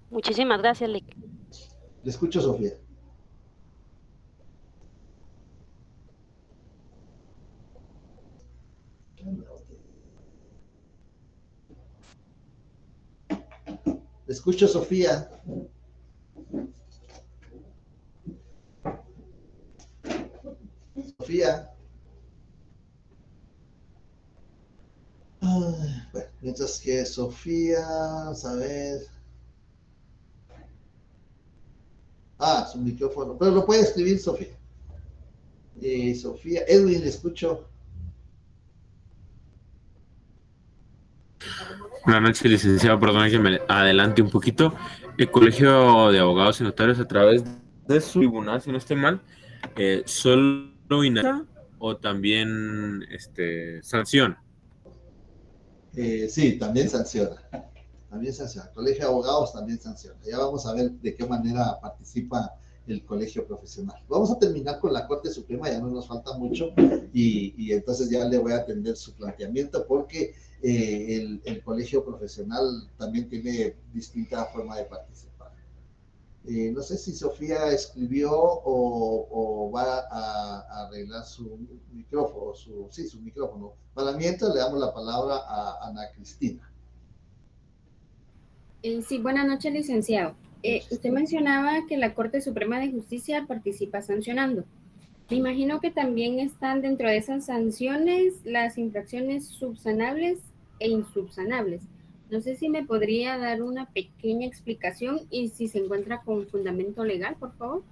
Muchísimas gracias, Lic. Le escucho, Sofía. Le escucho, Sofía. Sofía. Bueno, mientras que Sofía, a ver. Su micrófono. Pero lo puede escribir, Sofía. Sofía. Edwin, le escucho. Buenas noches, licenciado. Perdón que me adelante un poquito. El Colegio de Abogados y Notarios, a través de su tribunal, si no estoy mal, ¿solo inhabilita o también sanciona? Sí, también sanciona. También sanciona. El Colegio de Abogados también sanciona. Ya vamos a ver de qué manera participa el colegio profesional. Vamos a terminar con la Corte Suprema, ya no nos falta mucho, y entonces ya le voy a atender su planteamiento, porque el colegio profesional también tiene distinta forma de participar. No sé si Sofía escribió o va a arreglar su micrófono, su micrófono. Para mientras le damos la palabra a Ana Cristina. Sí, buenas noches, licenciado. Usted mencionaba que la Corte Suprema de Justicia participa sancionando. Me imagino que también están dentro de esas sanciones las infracciones subsanables e insubsanables. No sé si me podría dar una pequeña explicación y si se encuentra con fundamento legal, por favor.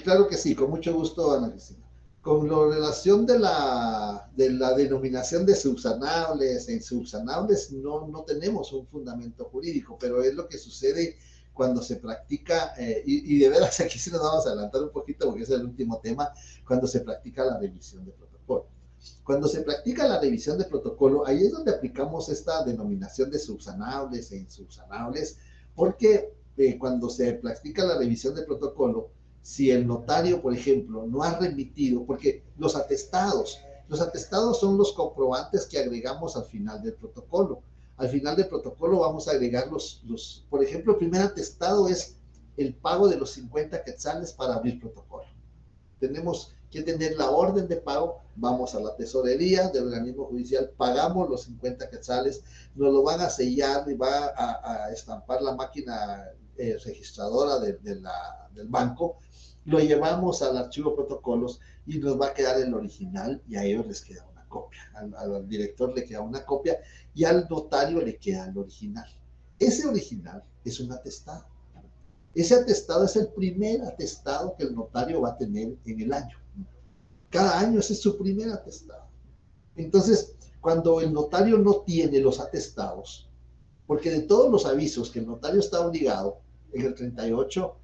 Claro que sí, con mucho gusto, Ana Cristina. Con la relación de la denominación de subsanables e insubsanables, no tenemos un fundamento jurídico, pero es lo que sucede cuando se practica, y de veras aquí sí nos vamos a adelantar un poquito porque es el último tema, cuando se practica la revisión de protocolo. Cuando se practica la revisión de protocolo, ahí es donde aplicamos esta denominación de subsanables e insubsanables, porque cuando se practica la revisión de protocolo, si el notario, por ejemplo, no ha remitido, porque los atestados son los comprobantes que agregamos al final del protocolo. Al final del protocolo vamos a agregar por ejemplo, el primer atestado es el pago de los 50 quetzales para abrir protocolo. Tenemos que tener la orden de pago, vamos a la tesorería del organismo judicial, pagamos los 50 quetzales, nos lo van a sellar y va a estampar la máquina registradora del banco, lo llevamos al archivo protocolos y nos va a quedar el original y a ellos les queda una copia, al director le queda una copia y al notario le queda el original. Ese original es un atestado. Ese atestado es el primer atestado que el notario va a tener en el año. Cada año ese es su primer atestado. Entonces, cuando el notario no tiene los atestados, porque de todos los avisos que el notario está obligado, en el 38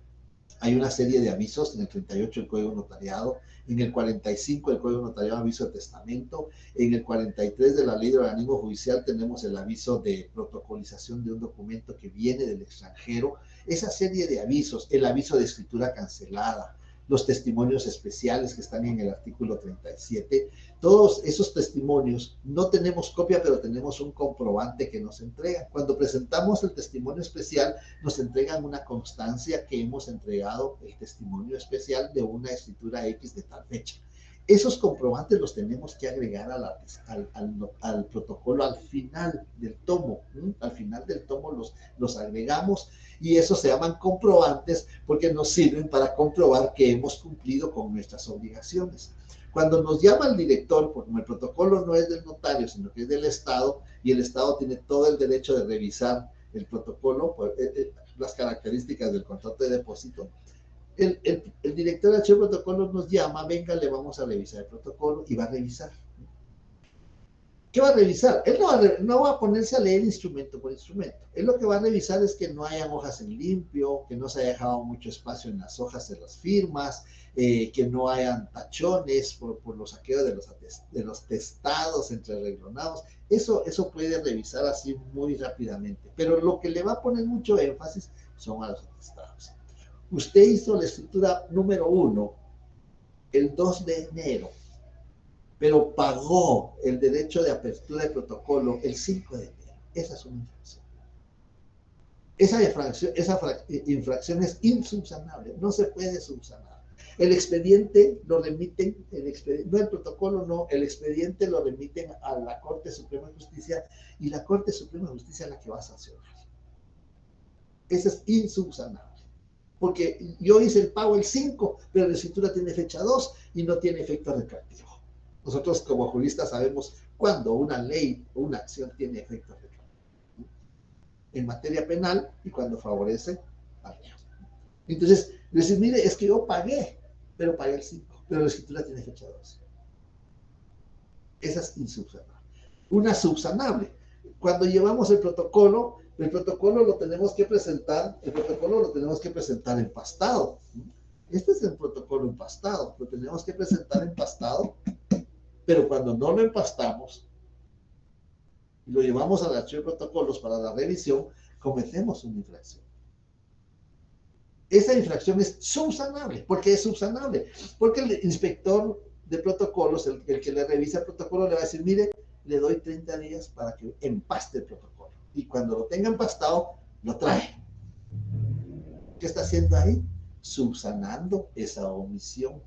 hay una serie de avisos, en el 38 el Código Notariado, en el 45 el Código Notariado aviso de testamento, en el 43 de la Ley de Organismo Judicial tenemos el aviso de protocolización de un documento que viene del extranjero, esa serie de avisos, el aviso de escritura cancelada, los testimonios especiales que están en el artículo 37, todos esos testimonios no tenemos copia, pero tenemos un comprobante que nos entregan. Cuando presentamos el testimonio especial, nos entregan una constancia que hemos entregado el testimonio especial de una escritura X de tal fecha. Esos comprobantes los tenemos que agregar al protocolo al final del tomo. Al final del tomo los agregamos y esos se llaman comprobantes porque nos sirven para comprobar que hemos cumplido con nuestras obligaciones. Cuando nos llama el director, porque el protocolo no es del notario, sino que es del Estado, y el Estado tiene todo el derecho de revisar el protocolo, las características del contrato de depósito, el director de archivo de protocolos nos llama, venga, le vamos a revisar el protocolo y va a revisar. ¿Qué va a revisar? Él no va a ponerse a leer instrumento por instrumento. Él lo que va a revisar es que no hayan hojas en limpio, que no se haya dejado mucho espacio en las hojas de las firmas, que no hayan tachones por los saqueos de los testados entre renglonados. Eso puede revisar así muy rápidamente. Pero lo que le va a poner mucho énfasis son a los atestados. Usted hizo la escritura número 1 el 2 de enero, pero pagó el derecho de apertura de protocolo el 5 de enero. Esa es una infracción. Esa infracción es insubsanable, no se puede subsanar. El expediente lo remiten, no el protocolo, no, el expediente lo remiten a la Corte Suprema de Justicia y la Corte Suprema de Justicia es la que va a sancionar. Esa es insubsanable. Porque yo hice el pago el 5, pero la escritura tiene fecha 2 y no tiene efecto retroactivo. Nosotros como juristas sabemos cuándo una ley o una acción tiene efecto retroactivo en materia penal y cuando favorece al réu. Entonces, decir, mire, es que yo pagué, pero pagué el 5, pero la escritura tiene fecha 2. Esa es insubsanable. Una subsanable. Cuando llevamos el protocolo lo tenemos que presentar, empastado. Este es el protocolo empastado, lo tenemos que presentar empastado, pero cuando no lo empastamos y lo llevamos al archivo de protocolos para la revisión, cometemos una infracción. Esa infracción es subsanable. ¿Por qué es subsanable? Porque el inspector de protocolos, el que le revisa el protocolo, le va a decir, mire, le doy 30 días para que empaste el protocolo. Y cuando lo tenga empastado, lo trae. ¿Qué está haciendo ahí? Subsanando esa omisión.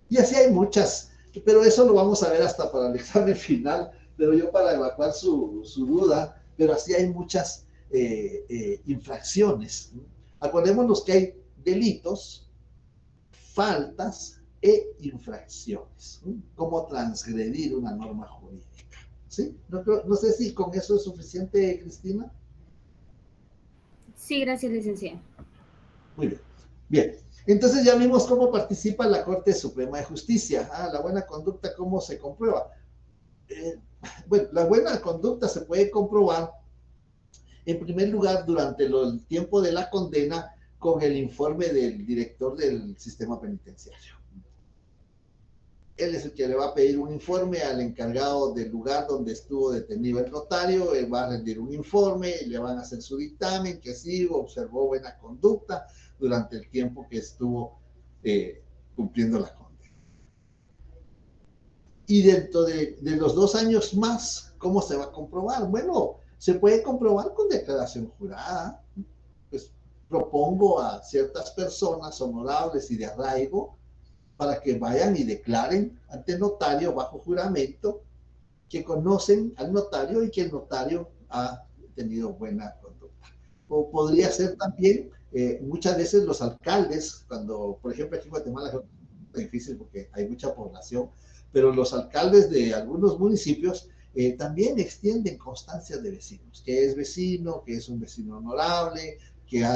Y así hay muchas, pero eso lo vamos a ver hasta para el examen final, pero yo para evacuar su duda, pero así hay muchas infracciones. Acordémonos que hay delitos, faltas e infracciones. ¿Cómo transgredir una norma jurídica? ¿Sí? No sé si con eso es suficiente, Cristina. Sí, gracias, licenciado. Muy bien. Bien. Entonces ya vimos cómo participa la Corte Suprema de Justicia. La buena conducta, ¿cómo se comprueba? Bueno, la buena conducta se puede comprobar, en primer lugar, durante el tiempo de la condena, con el informe del director del sistema penitenciario. Él es el que le va a pedir un informe al encargado del lugar donde estuvo detenido el notario, él va a rendir un informe, y le van a hacer su dictamen, que sí observó buena conducta durante el tiempo que estuvo cumpliendo la condena. Y dentro de los 2 años más, ¿cómo se va a comprobar? Bueno, se puede comprobar con declaración jurada. Pues propongo a ciertas personas honorables y de arraigo para que vayan y declaren ante el notario bajo juramento que conocen al notario y que el notario ha tenido buena conducta. O podría ser también, muchas veces los alcaldes, cuando, por ejemplo, aquí en Guatemala es difícil porque hay mucha población, pero los alcaldes de algunos municipios también extienden constancias de vecinos, que es vecino, que es un vecino honorable, que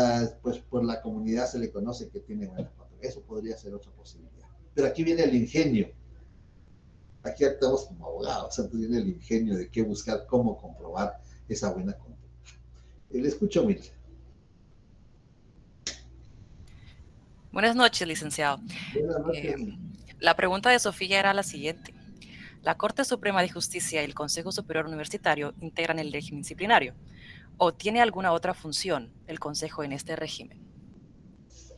pues por la comunidad se le conoce que tiene buena conducta. Eso podría ser otra posibilidad. Pero aquí viene el ingenio. Aquí actuamos como abogados, entonces viene el ingenio de qué buscar, cómo comprobar esa buena conducta. Le escucho, Mil. Buenas noches, licenciado. Buenas noches. La pregunta de Sofía era la siguiente. ¿La Corte Suprema de Justicia y el Consejo Superior Universitario integran el régimen disciplinario? ¿O tiene alguna otra función el Consejo en este régimen?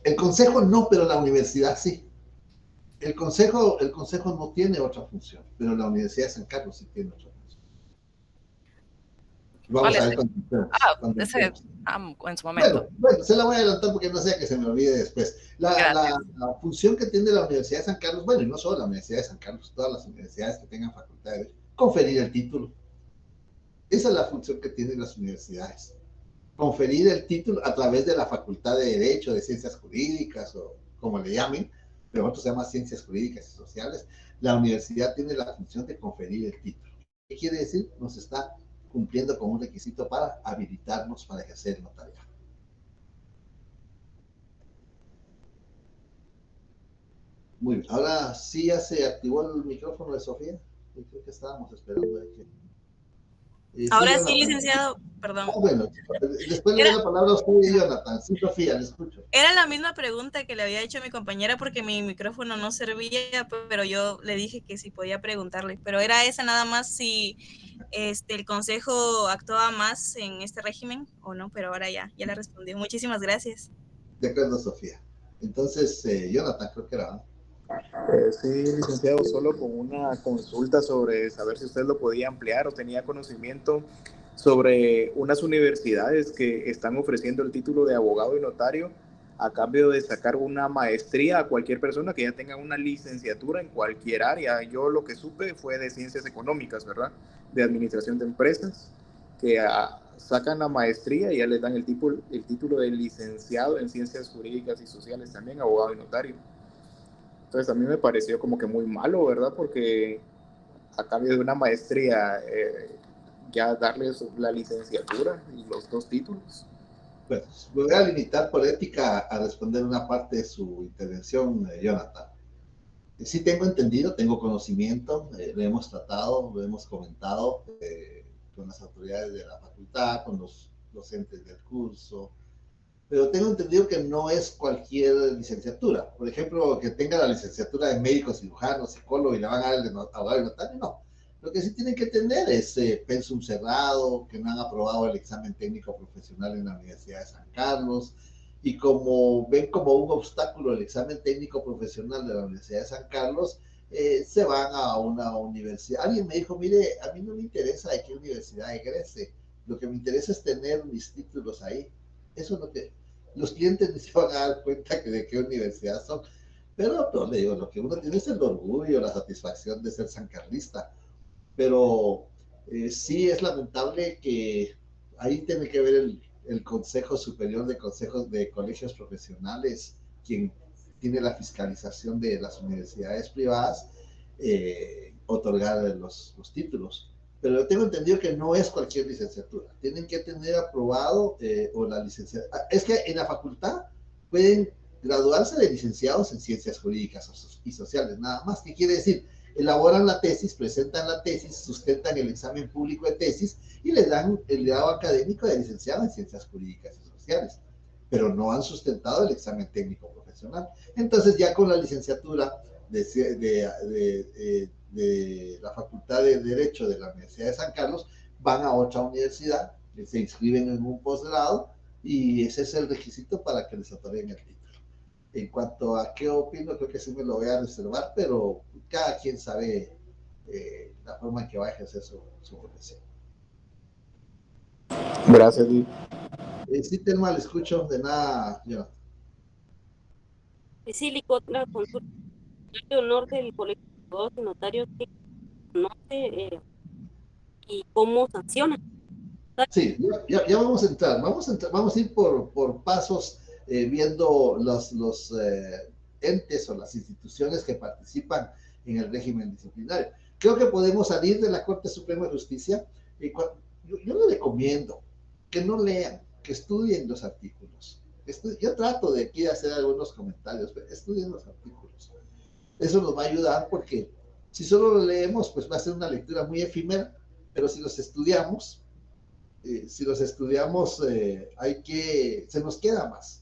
El Consejo no, pero la universidad sí. El consejo no tiene otra función, pero la Universidad de San Carlos sí tiene otra función. Vamos a ver en su momento. Bueno, se la voy a adelantar porque no sea que se me olvide después. La función que tiene la Universidad de San Carlos, bueno, y no solo la Universidad de San Carlos, todas las universidades que tengan facultad de derecho, conferir el título. Esa es la función que tienen las universidades. Conferir el título a través de la Facultad de Derecho, de Ciencias Jurídicas o como le llamen, pero otros se llama Ciencias Jurídicas y Sociales. La universidad tiene la función de conferir el título. ¿Qué quiere decir? Nos está cumpliendo con un requisito para habilitarnos para ejercer el notariado. Muy bien. Ahora sí ya se activó el micrófono de Sofía. Creo que estábamos esperando a que... sí, Ahora sí, Jonathan. licenciado, perdón. Bueno, después le doy la palabra a usted y Jonathan. Sí, Sofía, le escucho. Era la misma pregunta que le había hecho a mi compañera porque mi micrófono no servía, pero yo le dije que sí podía preguntarle. Pero era esa nada más si el consejo actuaba más en este régimen o no, pero ahora ya le respondí. Muchísimas gracias. De acuerdo, Sofía. Entonces, Jonathan, creo que era. Sí, licenciado, solo con una consulta sobre saber si usted lo podía ampliar o tenía conocimiento sobre unas universidades que están ofreciendo el título de abogado y notario a cambio de sacar una maestría a cualquier persona que ya tenga una licenciatura en cualquier área. Yo lo que supe fue de ciencias económicas, ¿verdad? De administración de empresas, que sacan la maestría y ya les dan el título de licenciado en ciencias jurídicas y sociales también, abogado y notario. Entonces a mí me pareció como que muy malo, ¿verdad? Porque a cambio de una maestría, ya darles la licenciatura y los dos títulos. Pues me voy a limitar por ética a responder una parte de su intervención, Jonathan. Sí tengo entendido, tengo conocimiento, lo hemos tratado, lo hemos comentado con las autoridades de la facultad, con los docentes del curso, pero tengo entendido que no es cualquier licenciatura. Por ejemplo, que tenga la licenciatura de médico, cirujano, psicólogo y le van a dar el de abogado y notario, no. Lo que sí tienen que tener es pensum cerrado, que no han aprobado el examen técnico profesional en la Universidad de San Carlos, y como ven como un obstáculo el examen técnico profesional de la Universidad de San Carlos, se van a una universidad. Alguien me dijo, mire, a mí no me interesa de qué universidad egrese, lo que me interesa es tener mis títulos ahí. Eso es lo que los clientes ni se van a dar cuenta que de qué universidad son. Pero no, le digo, lo que uno tiene es el orgullo, la satisfacción de ser sancarlista. Pero sí es lamentable que ahí tiene que ver el Consejo Superior de Consejos de Colegios Profesionales, quien tiene la fiscalización de las universidades privadas, otorgar los títulos. Pero yo tengo entendido que no es cualquier licenciatura. Tienen que tener aprobado o la licenciatura. Es que en la facultad pueden graduarse de licenciados en ciencias jurídicas y sociales, nada más. ¿Qué quiere decir? Elaboran la tesis, presentan la tesis, sustentan el examen público de tesis y les dan el grado académico de licenciado en ciencias jurídicas y sociales, pero no han sustentado el examen técnico profesional. Entonces ya con la licenciatura de la Facultad de Derecho de la Universidad de San Carlos, van a otra universidad, se inscriben en un posgrado y ese es el requisito para que les otorguen el título. En cuanto a qué opino, creo que sí me lo voy a reservar, pero cada quien sabe la forma en que va a ejercer su profesión. Gracias, Di. Sí, Telma, le escucho, de nada, yo. Sí, otra consulta de honor del colegio de abogados y notarios que conoce y cómo sanciona. Sí, ya vamos a entrar, vamos a ir por pasos viendo los entes o las instituciones que participan en el régimen disciplinario. Creo que podemos salir de la Corte Suprema de Justicia. Yo les recomiendo que no lean, que estudien los artículos. Yo trato de aquí hacer algunos comentarios, pero estudien los artículos. Eso nos va a ayudar porque si solo lo leemos, pues va a ser una lectura muy efímera, pero si los estudiamos, se nos queda más.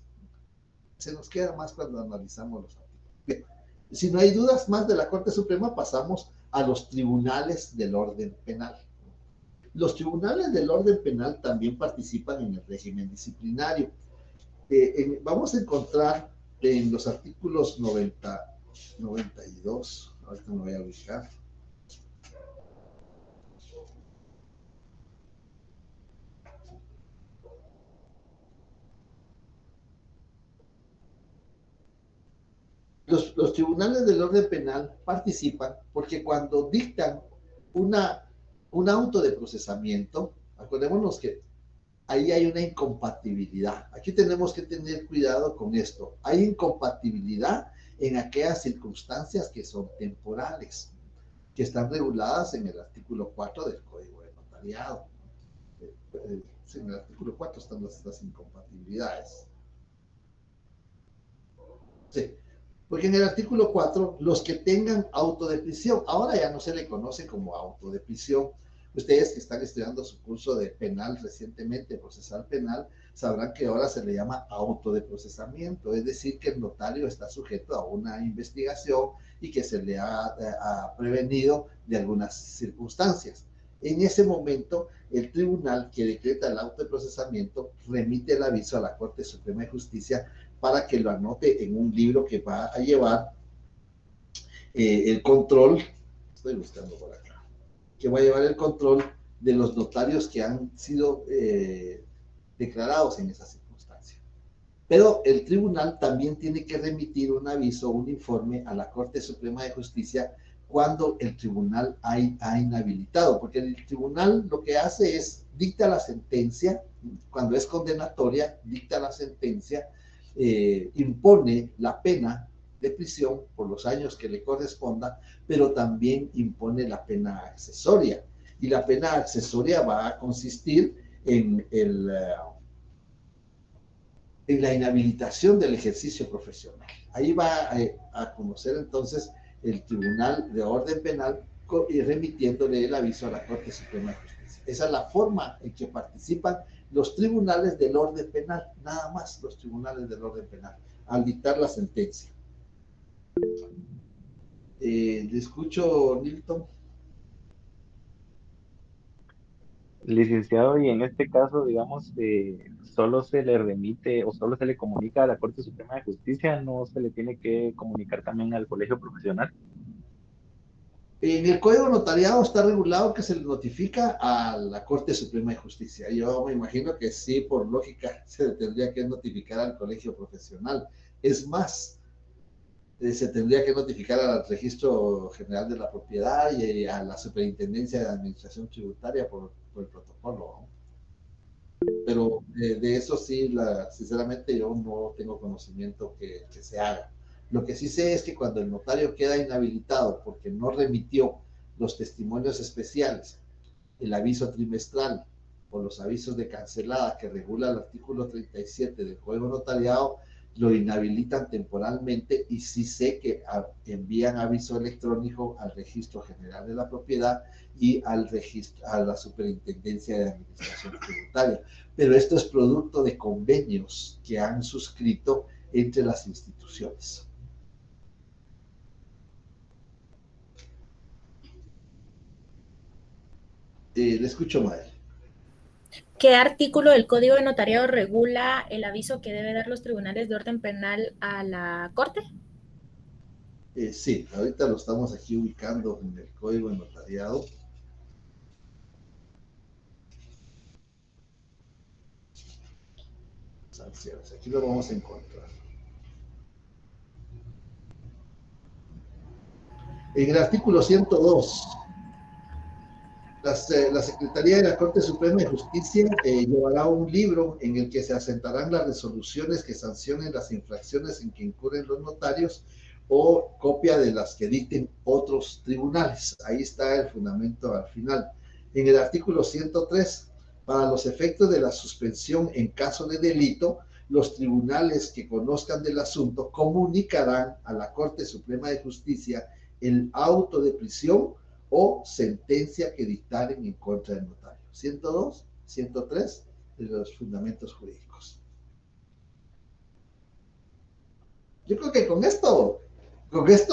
Se nos queda más cuando analizamos los artículos. Bien, si no hay dudas más de la Corte Suprema, pasamos a los tribunales del orden penal. Los tribunales del orden penal también participan en el régimen disciplinario. Vamos a encontrar en los artículos 92, ahorita me voy a ubicar. Los tribunales del orden penal participan porque cuando dictan un auto de procesamiento, acordémonos que ahí hay una incompatibilidad. Aquí tenemos que tener cuidado con esto. Hay incompatibilidad en aquellas circunstancias que son temporales, que están reguladas en el artículo 4 del Código de Notariado. En el artículo 4 están estas incompatibilidades. Sí. Porque en el artículo 4, los que tengan auto de prisión, ahora ya no se le conoce como auto de prisión. Ustedes que están estudiando su curso de penal recientemente, procesal penal, sabrán que ahora se le llama auto de procesamiento, es decir, que el notario está sujeto a una investigación y que se le ha prevenido de algunas circunstancias. En ese momento, el tribunal que decreta el auto de procesamiento remite el aviso a la Corte Suprema de Justicia para que lo anote en un libro que va a llevar el control, estoy buscando por acá, que va a llevar el control de los notarios que han sido declarados en esa circunstancia. Pero el tribunal también tiene que remitir un aviso, un informe a la Corte Suprema de Justicia cuando el tribunal ha inhabilitado, porque el tribunal lo que hace es dicta la sentencia, cuando es condenatoria, dicta la sentencia, impone la pena de prisión por los años que le corresponda, pero también impone la pena accesoria. Y la pena accesoria va a consistir en la inhabilitación del ejercicio profesional. Ahí va a conocer entonces el Tribunal de Orden Penal y remitiéndole el aviso a la Corte Suprema de Justicia. Esa es la forma en que participan los tribunales del orden penal, nada más los tribunales del orden penal, al dictar la sentencia. ¿Le escucho, Nilton? Licenciado, y en este caso, digamos, solo se le remite o solo se le comunica a la Corte Suprema de Justicia, no se le tiene que comunicar también al colegio profesional. En el Código Notariado está regulado que se le notifica a la Corte Suprema de Justicia. Yo me imagino que sí, por lógica, se le tendría que notificar al colegio profesional. Es más, se tendría que notificar al Registro General de la Propiedad y a la Superintendencia de Administración Tributaria por el protocolo, ¿no? Pero de eso sí, sinceramente yo no tengo conocimiento que se haga. Lo que sí sé es que cuando el notario queda inhabilitado porque no remitió los testimonios especiales, el aviso trimestral o los avisos de cancelada que regula el artículo 37 del Código Notariado, lo inhabilitan temporalmente y sí sé que envían aviso electrónico al Registro General de la Propiedad y a la Superintendencia de Administración Tributaria. Pero esto es producto de convenios que han suscrito entre las instituciones. Le escucho, Madre. ¿Qué artículo del Código de Notariado regula el aviso que debe dar los tribunales de orden penal a la Corte? Sí, ahorita lo estamos aquí ubicando en el Código de Notariado. Sanciones, aquí lo vamos a encontrar. En el artículo 102, la Secretaría de la Corte Suprema de Justicia llevará un libro en el que se asentarán las resoluciones que sancionen las infracciones en que incurren los notarios o copia de las que dicten otros tribunales. Ahí está el fundamento al final. En el artículo 103, para los efectos de la suspensión en caso de delito, los tribunales que conozcan del asunto comunicarán a la Corte Suprema de Justicia el auto de prisión o sentencia que dictaren en contra del notario. 102, 103 de los fundamentos jurídicos. Yo creo que con esto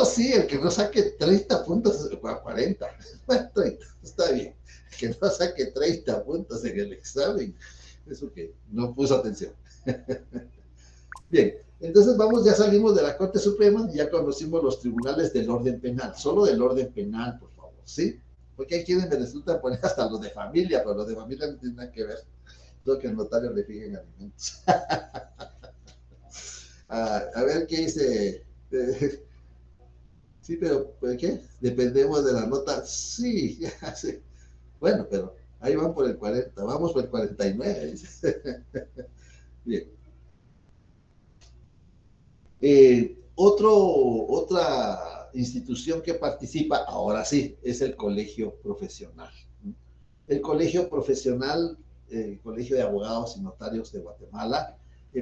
sí, el que no saque 30 puntos, 40, 30, está bien. El que no saque 30 puntos en el examen, eso que no puso atención. Bien, entonces ya salimos de la Corte Suprema, ya conocimos los tribunales del orden penal, solo del orden penal, por favor, ¿sí? Porque hay quienes me resultan poner hasta los de familia, pero los de familia no tienen nada que ver. Todo que el notario le fije en alimentos. A ver qué dice. Sí, pero ¿qué? Dependemos de la nota. Sí, ya sé. Bueno, pero ahí van por el 40, vamos por el 49. Bien. Otra institución que participa, ahora sí, es el colegio profesional. El colegio profesional, el Colegio de Abogados y Notarios de Guatemala,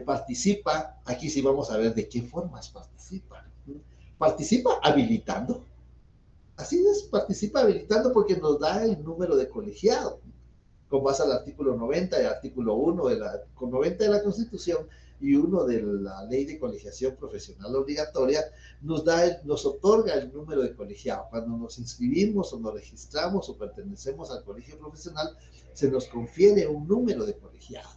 participa, aquí sí vamos a ver de qué formas participan. participa habilitando. Así es, participa habilitando porque nos da el número de colegiado, con base al artículo 90 y artículo 1 con 90 de la Constitución y 1 de la Ley de Colegiación Profesional Obligatoria, nos otorga el número de colegiado. Cuando nos inscribimos o nos registramos o pertenecemos al colegio profesional, se nos confiere un número de colegiado.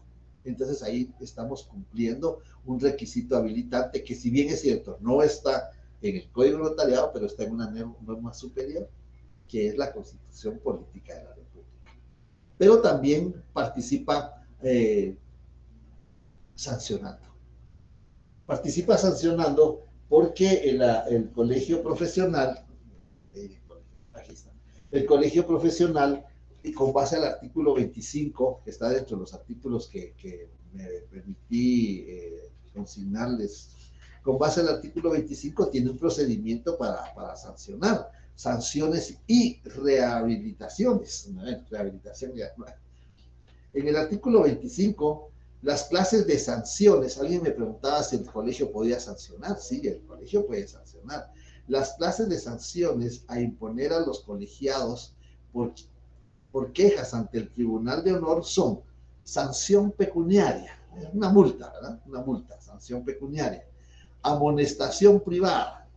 Entonces ahí estamos cumpliendo un requisito habilitante que, si bien es cierto, no está en el Código Notariado, pero está en una norma superior, que es la Constitución Política de la República. Pero también participa sancionando. Participa sancionando porque el colegio profesional, aquí está, el colegio profesional, y con base al artículo 25, que está dentro de los artículos que me permití consignarles, con base al artículo 25 tiene un procedimiento para sancionar, sanciones y rehabilitaciones. Rehabilitación ya. En el artículo 25, las clases de sanciones, alguien me preguntaba si el colegio podía sancionar. Sí, el colegio puede sancionar. Las clases de sanciones a imponer a los colegiados por quejas ante el Tribunal de Honor son sanción pecuniaria, una multa, ¿verdad? Una multa, sanción pecuniaria. Amonestación privada,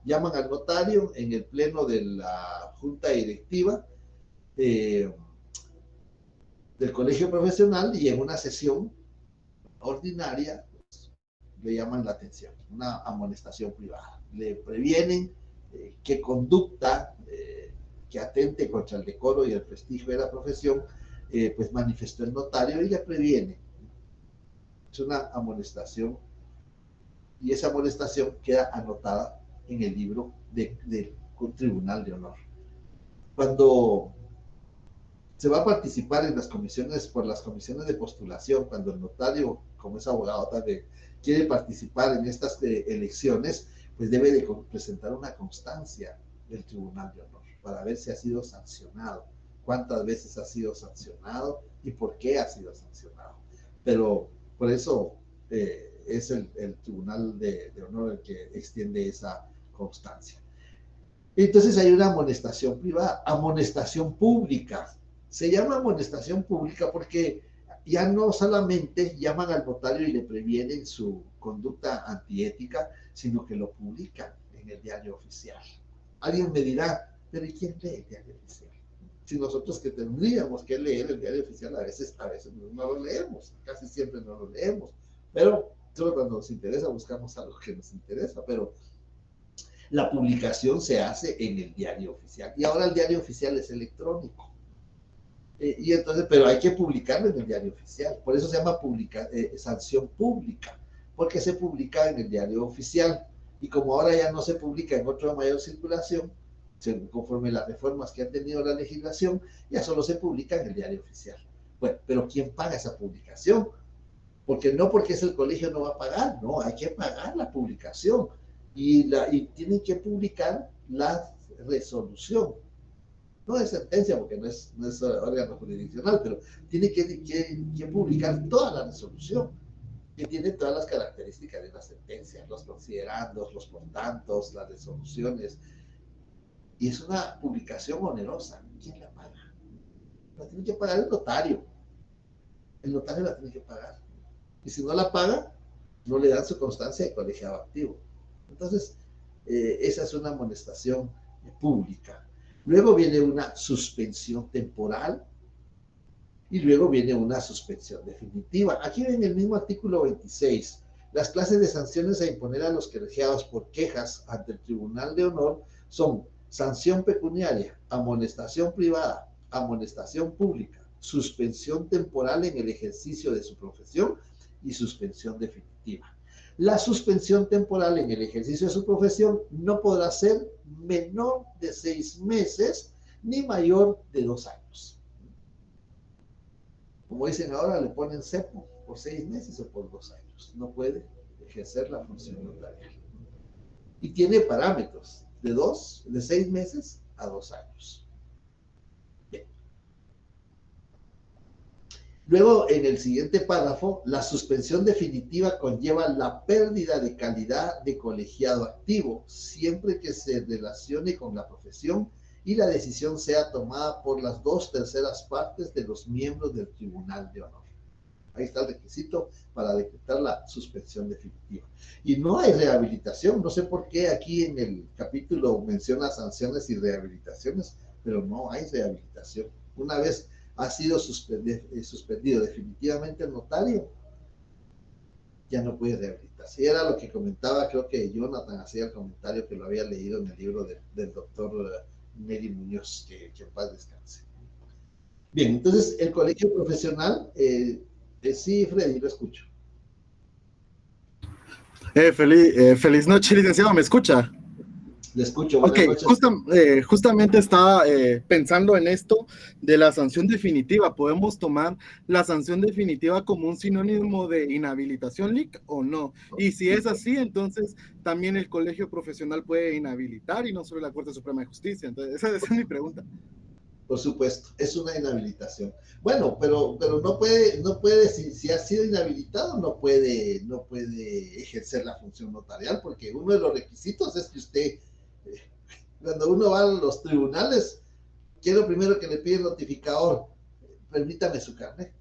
llaman al notario en el pleno de la junta directiva del colegio profesional y en una sesión ordinaria le llaman la atención, una amonestación privada. Le previenen qué conducta que atente contra el decoro y el prestigio de la profesión, pues manifestó el notario y le previene. Es una amonestación y esa amonestación queda anotada en el libro del Tribunal de Honor. Cuando se va a participar en las comisiones, por las comisiones de postulación, cuando el notario, como es abogado también, quiere participar en estas elecciones, pues debe de presentar una constancia del Tribunal de Honor para ver si ha sido sancionado, cuántas veces ha sido sancionado y por qué ha sido sancionado. Pero por eso es el Tribunal de Honor el que extiende esa constancia. Entonces hay una amonestación privada, amonestación pública. Se llama amonestación pública porque ya no solamente llaman al notario y le previenen su conducta antiética, sino que lo publican en el diario oficial. Alguien me dirá, pero ¿y quién lee el diario oficial? Si nosotros que tendríamos que leer el diario oficial, a veces no lo leemos, casi siempre no lo leemos, pero solo cuando nos interesa buscamos algo que nos interesa, pero la publicación se hace en el diario oficial, y ahora el diario oficial es electrónico. Y entonces, pero hay que publicarlo en el diario oficial, por eso se llama sanción pública, porque se publica en el diario oficial, y como ahora ya no se publica en otro de mayor circulación, conforme las reformas que ha tenido la legislación, ya solo se publica en el diario oficial. Bueno, pero ¿quién paga esa publicación? Porque no porque es el colegio no va a pagar, no, hay que pagar la publicación, y tienen que publicar la resolución. No es sentencia porque no es órgano jurisdiccional, pero tiene que publicar toda la resolución, que tiene todas las características de una sentencia, los considerandos, los por tantos, las resoluciones. Y es una publicación onerosa. ¿Quién la paga? La tiene que pagar el notario. El notario la tiene que pagar. Y si no la paga, no le dan su constancia de colegiado activo. Entonces, esa es una amonestación pública. Luego viene una suspensión temporal y luego viene una suspensión definitiva. Aquí en el mismo artículo 26, las clases de sanciones a imponer a los colegiados por quejas ante el Tribunal de Honor son sanción pecuniaria, amonestación privada, amonestación pública, suspensión temporal en el ejercicio de su profesión y suspensión definitiva. La suspensión temporal en el ejercicio de su profesión no podrá ser menor de 6 meses ni mayor de 2 años. Como dicen ahora, le ponen cepo por 6 meses o por 2 años. No puede ejercer la función notarial. Y tiene parámetros de 6 meses a 2 años. Bien. Luego, en el siguiente párrafo, la suspensión definitiva conlleva la pérdida de calidad de colegiado activo, siempre que se relacione con la profesión y la decisión sea tomada por las 2/3 partes de los miembros del Tribunal de Honor. Ahí está el requisito para decretar la suspensión definitiva. Y no hay rehabilitación. No sé por qué aquí en el capítulo menciona sanciones y rehabilitaciones, pero no hay rehabilitación. Una vez ha sido suspendido definitivamente el notario, ya no puede rehabilitarse. Y era lo que comentaba, creo que Jonathan hacía el comentario que lo había leído en el libro del doctor Neri Muñoz, que en paz descanse. Bien, entonces el colegio profesional, sí, Freddy, lo escucho. Feliz noche, licenciado, ¿me escucha? Le escucho, buenas noches. Justamente estaba pensando en esto de la sanción definitiva. ¿Podemos tomar la sanción definitiva como un sinónimo de inhabilitación, Lic, o no? Y si es así, entonces también el colegio profesional puede inhabilitar y no solo la Corte Suprema de Justicia. Entonces, esa es mi pregunta. Por supuesto, es una inhabilitación. Bueno, pero no puede, si ha sido inhabilitado, no puede ejercer la función notarial, porque uno de los requisitos es que usted, cuando uno va a los tribunales, ¿qué es lo primero que le pide el notificador? Permítame su carnet.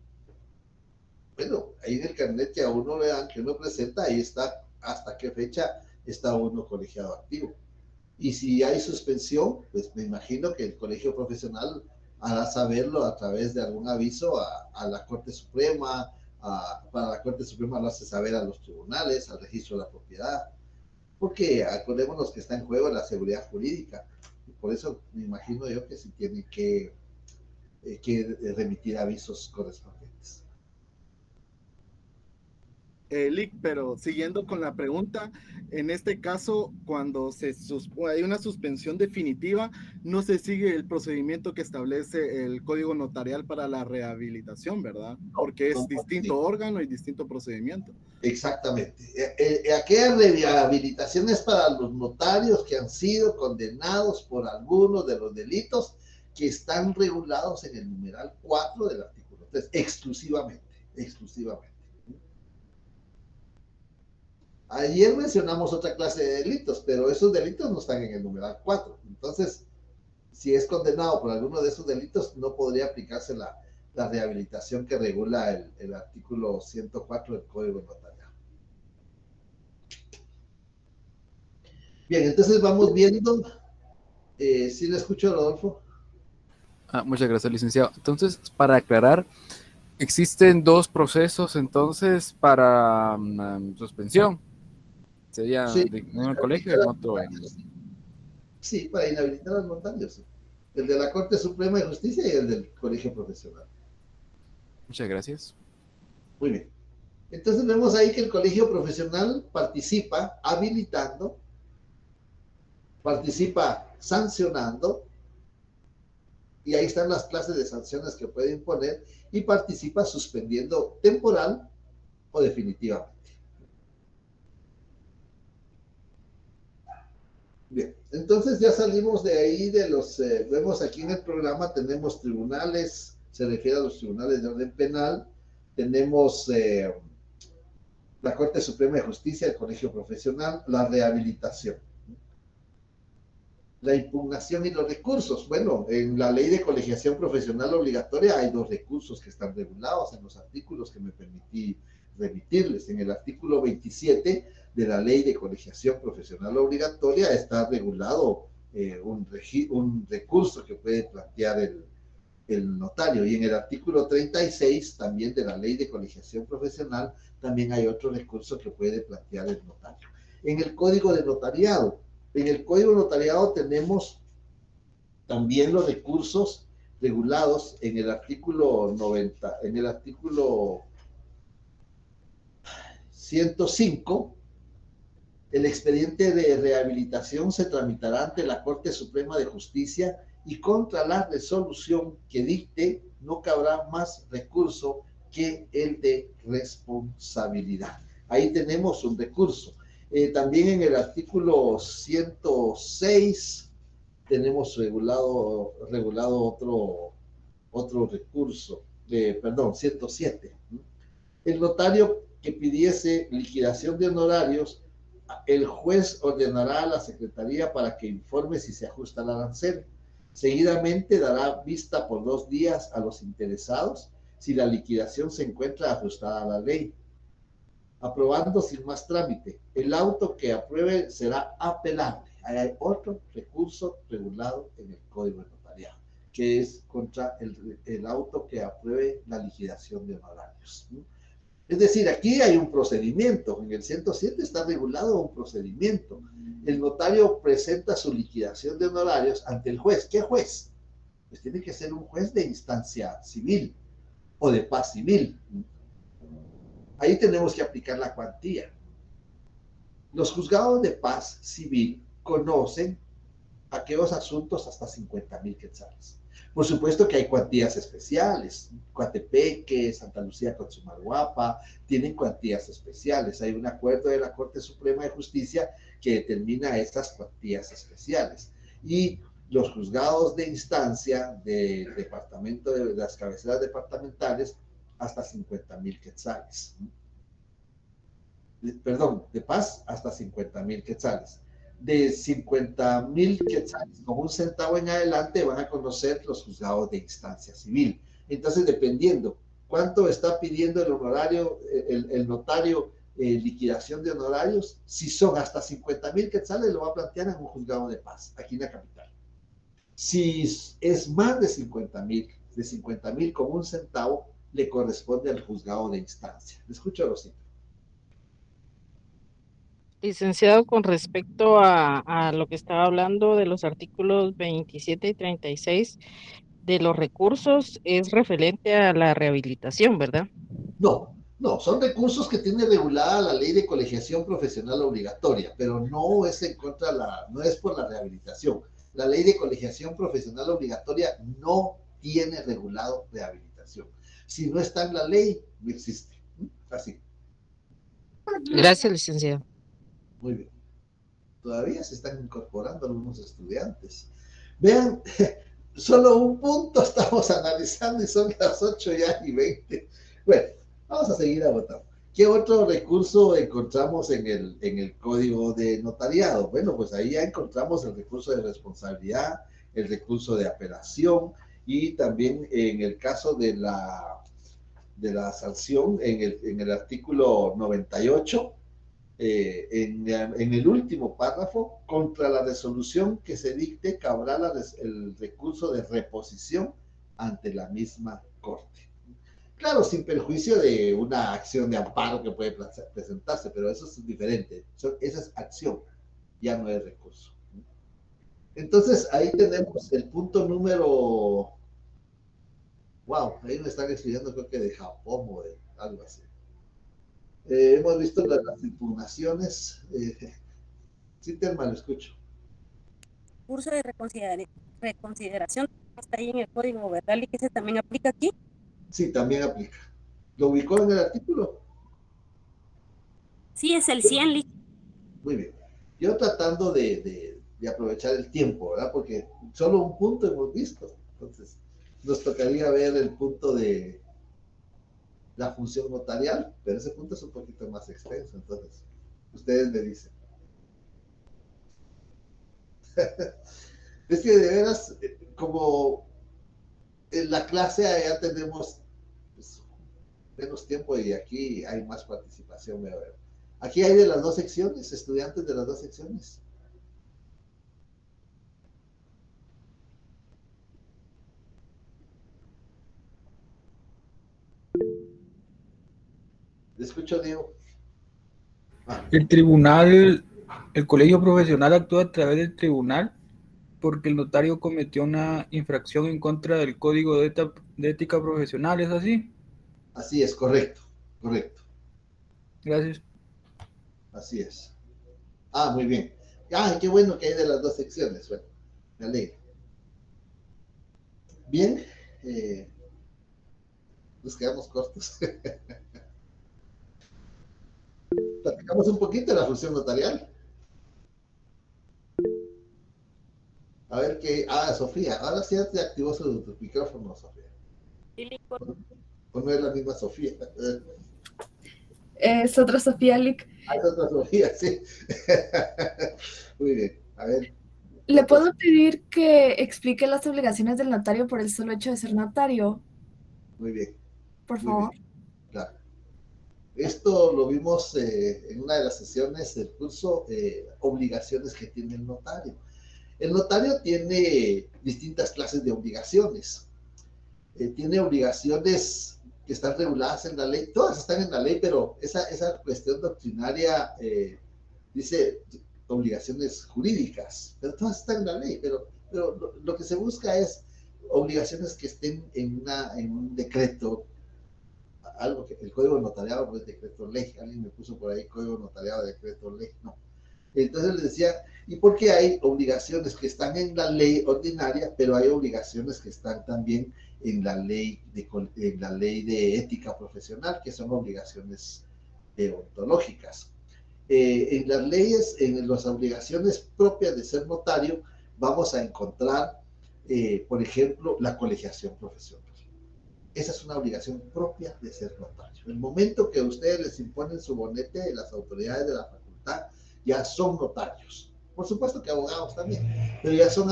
Bueno, ahí en el carnet que a uno le dan, que uno presenta, ahí está hasta qué fecha está uno colegiado activo. Y si hay suspensión, pues me imagino que el colegio profesional hará saberlo a través de algún aviso a la Corte Suprema, para la Corte Suprema lo hace saber a los tribunales, al registro de la propiedad, porque acordémonos que está en juego la seguridad jurídica. Y por eso me imagino yo que sí tiene que remitir avisos correspondientes. Lic, pero siguiendo con la pregunta, en este caso, cuando hay una suspensión definitiva, no se sigue el procedimiento que establece el Código Notarial para la rehabilitación, ¿verdad? Porque es distinto órgano y distinto procedimiento. Exactamente. Aquella rehabilitación es para los notarios que han sido condenados por algunos de los delitos que están regulados en el numeral 4 del artículo 3, exclusivamente. Ayer mencionamos otra clase de delitos, pero esos delitos no están en el numeral 4. Entonces, si es condenado por alguno de esos delitos, no podría aplicarse la rehabilitación que regula el artículo 104 del Código Notarial. Bien, entonces vamos viendo. ¿Sí le escucho, Rodolfo? Muchas gracias, licenciado. Entonces, para aclarar, existen dos procesos entonces para suspensión. Sería Sí, en el colegio y en otro. Sí, para inhabilitar a los notarios. Sí. El de la Corte Suprema de Justicia y el del Colegio Profesional. Muchas gracias. Muy bien. Entonces vemos ahí que el Colegio Profesional participa habilitando, participa sancionando, y ahí están las clases de sanciones que puede imponer, y participa suspendiendo temporal o definitivamente. Bien, entonces ya salimos de ahí de los, vemos aquí en el programa, tenemos tribunales, se refiere a los tribunales de orden penal, tenemos la Corte Suprema de Justicia, el Colegio Profesional, la rehabilitación, la impugnación y los recursos. Bueno, en la Ley de Colegiación Profesional Obligatoria hay dos recursos que están regulados en los artículos que me permití remitirles. En el artículo 27 de la Ley de Colegiación Profesional Obligatoria está regulado un recurso que puede plantear el notario, y en el artículo 36 también de la Ley de Colegiación Profesional también hay otro recurso que puede plantear el notario. En el Código de Notariado, tenemos también los recursos regulados en el artículo 90, en el artículo 105. El expediente de rehabilitación se tramitará ante la Corte Suprema de Justicia y contra la resolución que dicte no cabrá más recurso que el de responsabilidad. Ahí tenemos un recurso. También en el artículo 106 tenemos regulado otro recurso. perdón, 107. El notario que pidiese liquidación de honorarios, el juez ordenará a la Secretaría para que informe si se ajusta al arancel. Seguidamente dará vista por 2 días a los interesados si la liquidación se encuentra ajustada a la ley, aprobando sin más trámite. El auto que apruebe será apelable. Hay otro recurso regulado en el Código de Notariado, que es contra el auto que apruebe la liquidación de honorarios. Es decir, aquí hay un procedimiento. En el 107 está regulado un procedimiento. El notario presenta su liquidación de honorarios ante el juez. ¿Qué juez? Pues tiene que ser un juez de instancia civil o de paz civil. Ahí tenemos que aplicar la cuantía. Los juzgados de paz civil conocen aquellos asuntos hasta 50,000 quetzales. Por supuesto que hay cuantías especiales. Coatepeque, Santa Lucía, Cochumalguapa, tienen cuantías especiales. Hay un acuerdo de la Corte Suprema de Justicia que determina estas cuantías especiales. Y los juzgados de instancia del departamento, de las cabeceras departamentales, hasta 50,000 quetzales. Perdón, de paz hasta 50,000 quetzales. De 50,000 quetzales con 1 centavo en adelante van a conocer los juzgados de instancia civil. Entonces, dependiendo cuánto está pidiendo el honorario, el notario, liquidación de honorarios, si son hasta 50,000 quetzales, lo va a plantear en un juzgado de paz, aquí en la capital. Si es más de 50,000 con 1 centavo, le corresponde al juzgado de instancia. Le escucho, Rosita. Licenciado, con respecto a lo que estaba hablando de los artículos 27 y 36 de los recursos, es referente a la rehabilitación, ¿verdad? No, son recursos que tiene regulada la ley de colegiación profesional obligatoria, pero no es en contra no es por la rehabilitación. La ley de colegiación profesional obligatoria no tiene regulado rehabilitación. Si no está en la ley, no existe. Así. Gracias, licenciado. Muy bien. Todavía se están incorporando algunos estudiantes. Vean, solo un punto estamos analizando y son las 8:20. Bueno, vamos a seguir agotando. ¿Qué otro recurso encontramos en el Código de Notariado? Bueno, pues ahí ya encontramos el recurso de responsabilidad, el recurso de apelación y también en el caso de la sanción, en el artículo 98, en el último párrafo, contra la resolución que se dicte cabrá el recurso de reposición ante la misma Corte. Claro, sin perjuicio de una acción de amparo que puede presentarse, pero eso es diferente. Esa es acción, ya no es recurso. Entonces, ahí tenemos el punto número... Wow, ahí me están escribiendo, creo que de Japón o de algo así. Hemos visto las impugnaciones. Sí, Telma, lo escucho. Curso de reconsideración está ahí en el código, ¿verdad? ¿Y que ese también aplica aquí? Sí, también aplica. ¿Lo ubicó en el artículo? Sí, es el 100. Muy bien. Yo tratando de aprovechar el tiempo, ¿verdad? Porque solo un punto hemos visto. Entonces, nos tocaría ver el punto de la función notarial, pero ese punto es un poquito más extenso, entonces, ustedes me dicen. Es que de veras, como en la clase allá tenemos pues, menos tiempo y aquí hay más participación, voy a ver. Aquí hay de las 2 secciones, estudiantes de las 2 secciones. Le escucho, Diego. El tribunal, el colegio profesional actúa a través del tribunal porque el notario cometió una infracción en contra del código de ética profesional, ¿es así? Así es, correcto. Gracias. Así es. Muy bien. Qué bueno que hay de las 2 secciones. Bueno, me alegro. Bien, nos quedamos cortos. Platicamos un poquito de la función notarial. A ver qué... Sofía, ahora sí te activó su micrófono, Sofía. ¿O no es la misma Sofía? Es otra Sofía Lick. Es otra Sofía, sí. Muy bien, a ver. ¿Le puedo pedir que explique las obligaciones del notario por el solo hecho de ser notario? Muy bien. Por Muy favor. bien, claro. Esto lo vimos en una de las sesiones del curso, obligaciones que tiene el notario. El notario tiene distintas clases de obligaciones. Tiene obligaciones que están reguladas en la ley, todas están en la ley, pero esa cuestión doctrinaria dice obligaciones jurídicas, pero todas están en la ley, pero lo que se busca es obligaciones que estén en un decreto, algo que el código notariado no es decreto ley, alguien me puso por ahí código notariado, decreto ley, no. Entonces les decía, ¿y por qué hay obligaciones que están en la ley ordinaria, pero hay obligaciones que están también en la ley de ética profesional, que son obligaciones deontológicas? En las leyes, en las obligaciones propias de ser notario, vamos a encontrar, por ejemplo, la colegiación profesional. Esa es una obligación propia de ser notario. El momento que ustedes les imponen su bonete de las autoridades de la facultad, ya son notarios. Por supuesto que abogados también, pero ya son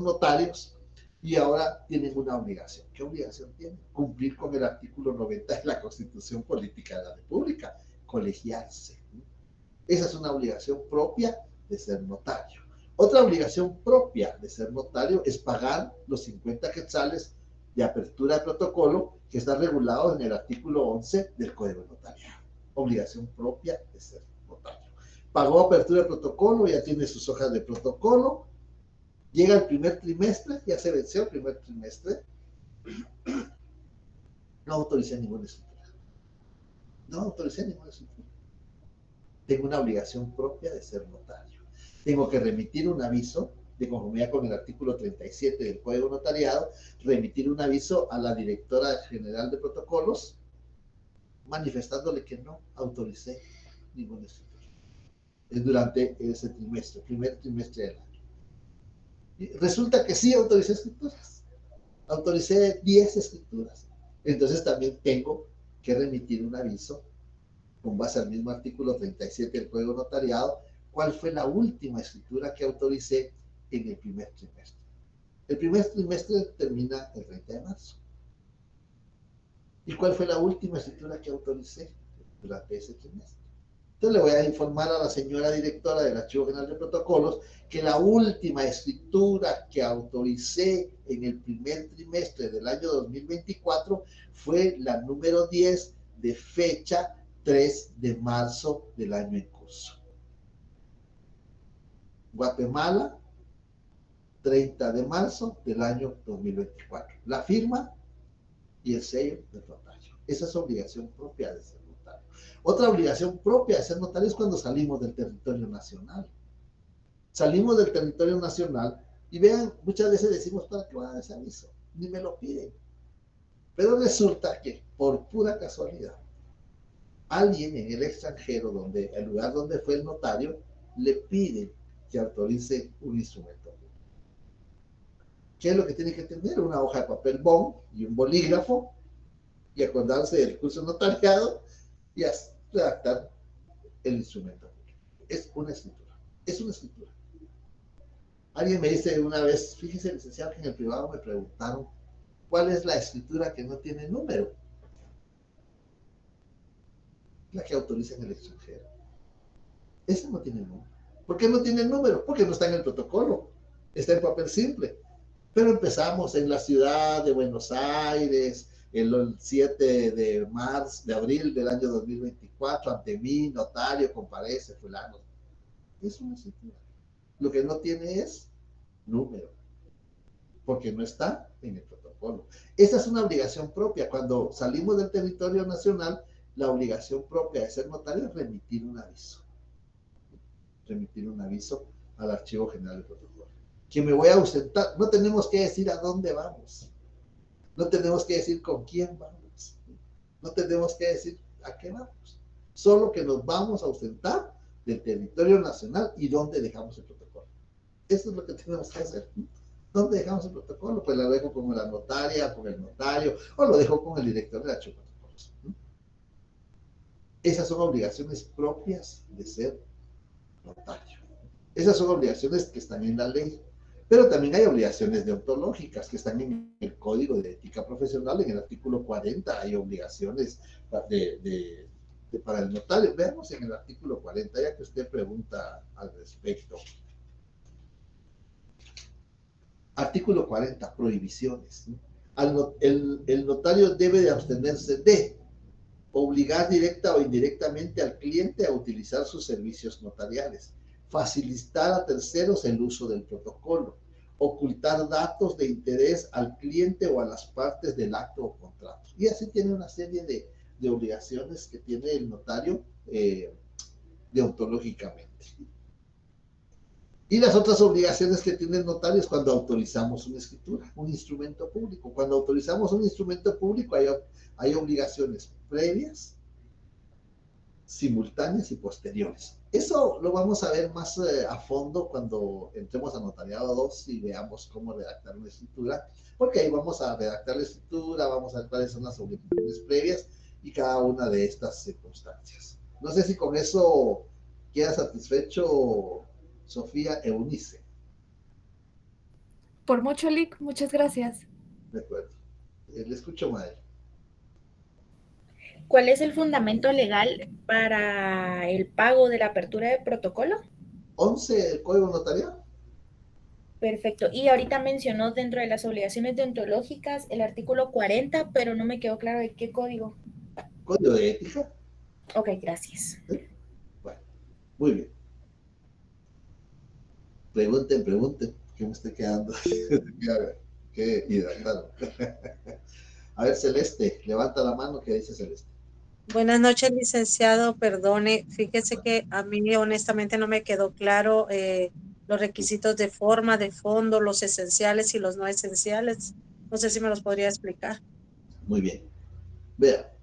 notarios y ahora tienen una obligación. ¿Qué obligación tienen? Cumplir con el artículo 90 de la Constitución Política de la República, colegiarse. Esa es una obligación propia de ser notario. Otra obligación propia de ser notario es pagar los 50 quetzales de apertura de protocolo que está regulado en el artículo 11 del Código Notariado. Obligación propia de ser notario. Pagó apertura de protocolo, ya tiene sus hojas de protocolo, llega el primer trimestre, ya se venció el primer trimestre, no autoricé ninguna escritura. No autoricé ninguna escritura. Tengo una obligación propia de ser notario. Tengo que remitir un aviso de conformidad con el artículo 37 del Código Notariado, remitir un aviso a la directora general de protocolos, manifestándole que no autoricé ninguna escritura durante ese trimestre, primer trimestre del año. Y resulta que sí autoricé escrituras, autoricé 10 escrituras. Entonces también tengo que remitir un aviso con base al mismo artículo 37 del Código Notariado, cuál fue la última escritura que autoricé en el primer trimestre. El primer trimestre termina el 30 de marzo. ¿Y cuál fue la última escritura que autoricé durante ese trimestre? Entonces le voy a informar a la señora directora del Archivo General de Protocolos que la última escritura que autoricé en el primer trimestre del año 2024 fue la número 10 de fecha 3 de marzo del año en curso. Guatemala, 30 de marzo del año 2024. La firma y el sello del notario. Esa es obligación propia de ser notario. Otra obligación propia de ser notario es cuando salimos del territorio nacional. Salimos del territorio nacional y vean, muchas veces decimos, ¿para qué van a dar ese aviso? Ni me lo piden. Pero resulta que, por pura casualidad, alguien en el extranjero, el lugar donde fue el notario, le pide que autorice un instrumento. ¿Qué es lo que tiene que tener? Una hoja de papel bond y un bolígrafo y acordarse del curso notariado y redactar el instrumento. Es una escritura. Es una escritura. Alguien me dice una vez, fíjese, licenciado, que en el privado me preguntaron cuál es la escritura que no tiene número. La que autoriza en el extranjero. Esa no tiene número. ¿Por qué no tiene número? Porque no está en el protocolo. Está en papel simple. Pero empezamos en la ciudad de Buenos Aires, el 7 de abril del año 2024, ante mí, notario, comparece, fulano. Es una escritura. Lo que no tiene es número, porque no está en el protocolo. Esa es una obligación propia. Cuando salimos del territorio nacional, la obligación propia de ser notario es remitir un aviso. Remitir un aviso al Archivo General de Protocolo. Que me voy a ausentar. No tenemos que decir a dónde vamos. No tenemos que decir con quién vamos. No tenemos que decir a qué vamos. Solo que nos vamos a ausentar del territorio nacional y dónde dejamos el protocolo. Eso es lo que tenemos que hacer. ¿Dónde dejamos el protocolo? Pues lo dejo con la notaria, con el notario, o lo dejo con el director de la protocolos. Esas son obligaciones propias de ser notario. Esas son obligaciones que están en la ley. Pero también hay obligaciones deontológicas que están en el Código de Ética Profesional, en el artículo 40 hay obligaciones para el notario. Veamos en el artículo 40, ya que usted pregunta al respecto. Artículo 40, prohibiciones. El notario debe de abstenerse de obligar directa o indirectamente al cliente a utilizar sus servicios notariales, facilitar a terceros el uso del protocolo, ocultar datos de interés al cliente o a las partes del acto o contrato. Y así tiene una serie de obligaciones que tiene el notario deontológicamente. Y las otras obligaciones que tiene el notario es cuando autorizamos una escritura, un instrumento público. Cuando autorizamos un instrumento público hay obligaciones previas, simultáneas y posteriores. Eso lo vamos a ver más a fondo cuando entremos a Notariado 2 y veamos cómo redactar una escritura, porque ahí vamos a redactar la escritura, vamos a ver cuáles son las obligaciones previas y cada una de estas circunstancias. No sé si con eso queda satisfecho Sofía Eunice. Por mucho, Lic, muchas gracias. De acuerdo. Le escucho, Madre. ¿Cuál es el fundamento legal para el pago de la apertura de protocolo? 11 del Código Notarial. Perfecto. Y ahorita mencionó dentro de las obligaciones deontológicas el artículo 40, pero no me quedó claro de qué código. Código de ética. Ok, gracias. Bueno, muy bien. Pregunten, que me estoy quedando. Qué hidratado. A ver, Celeste, levanta la mano, ¿qué dice Celeste? Buenas noches, licenciado. Perdone, fíjese que a mí honestamente no me quedó claro los requisitos de forma, de fondo, los esenciales y los no esenciales. No sé si me los podría explicar. Muy bien. Vea,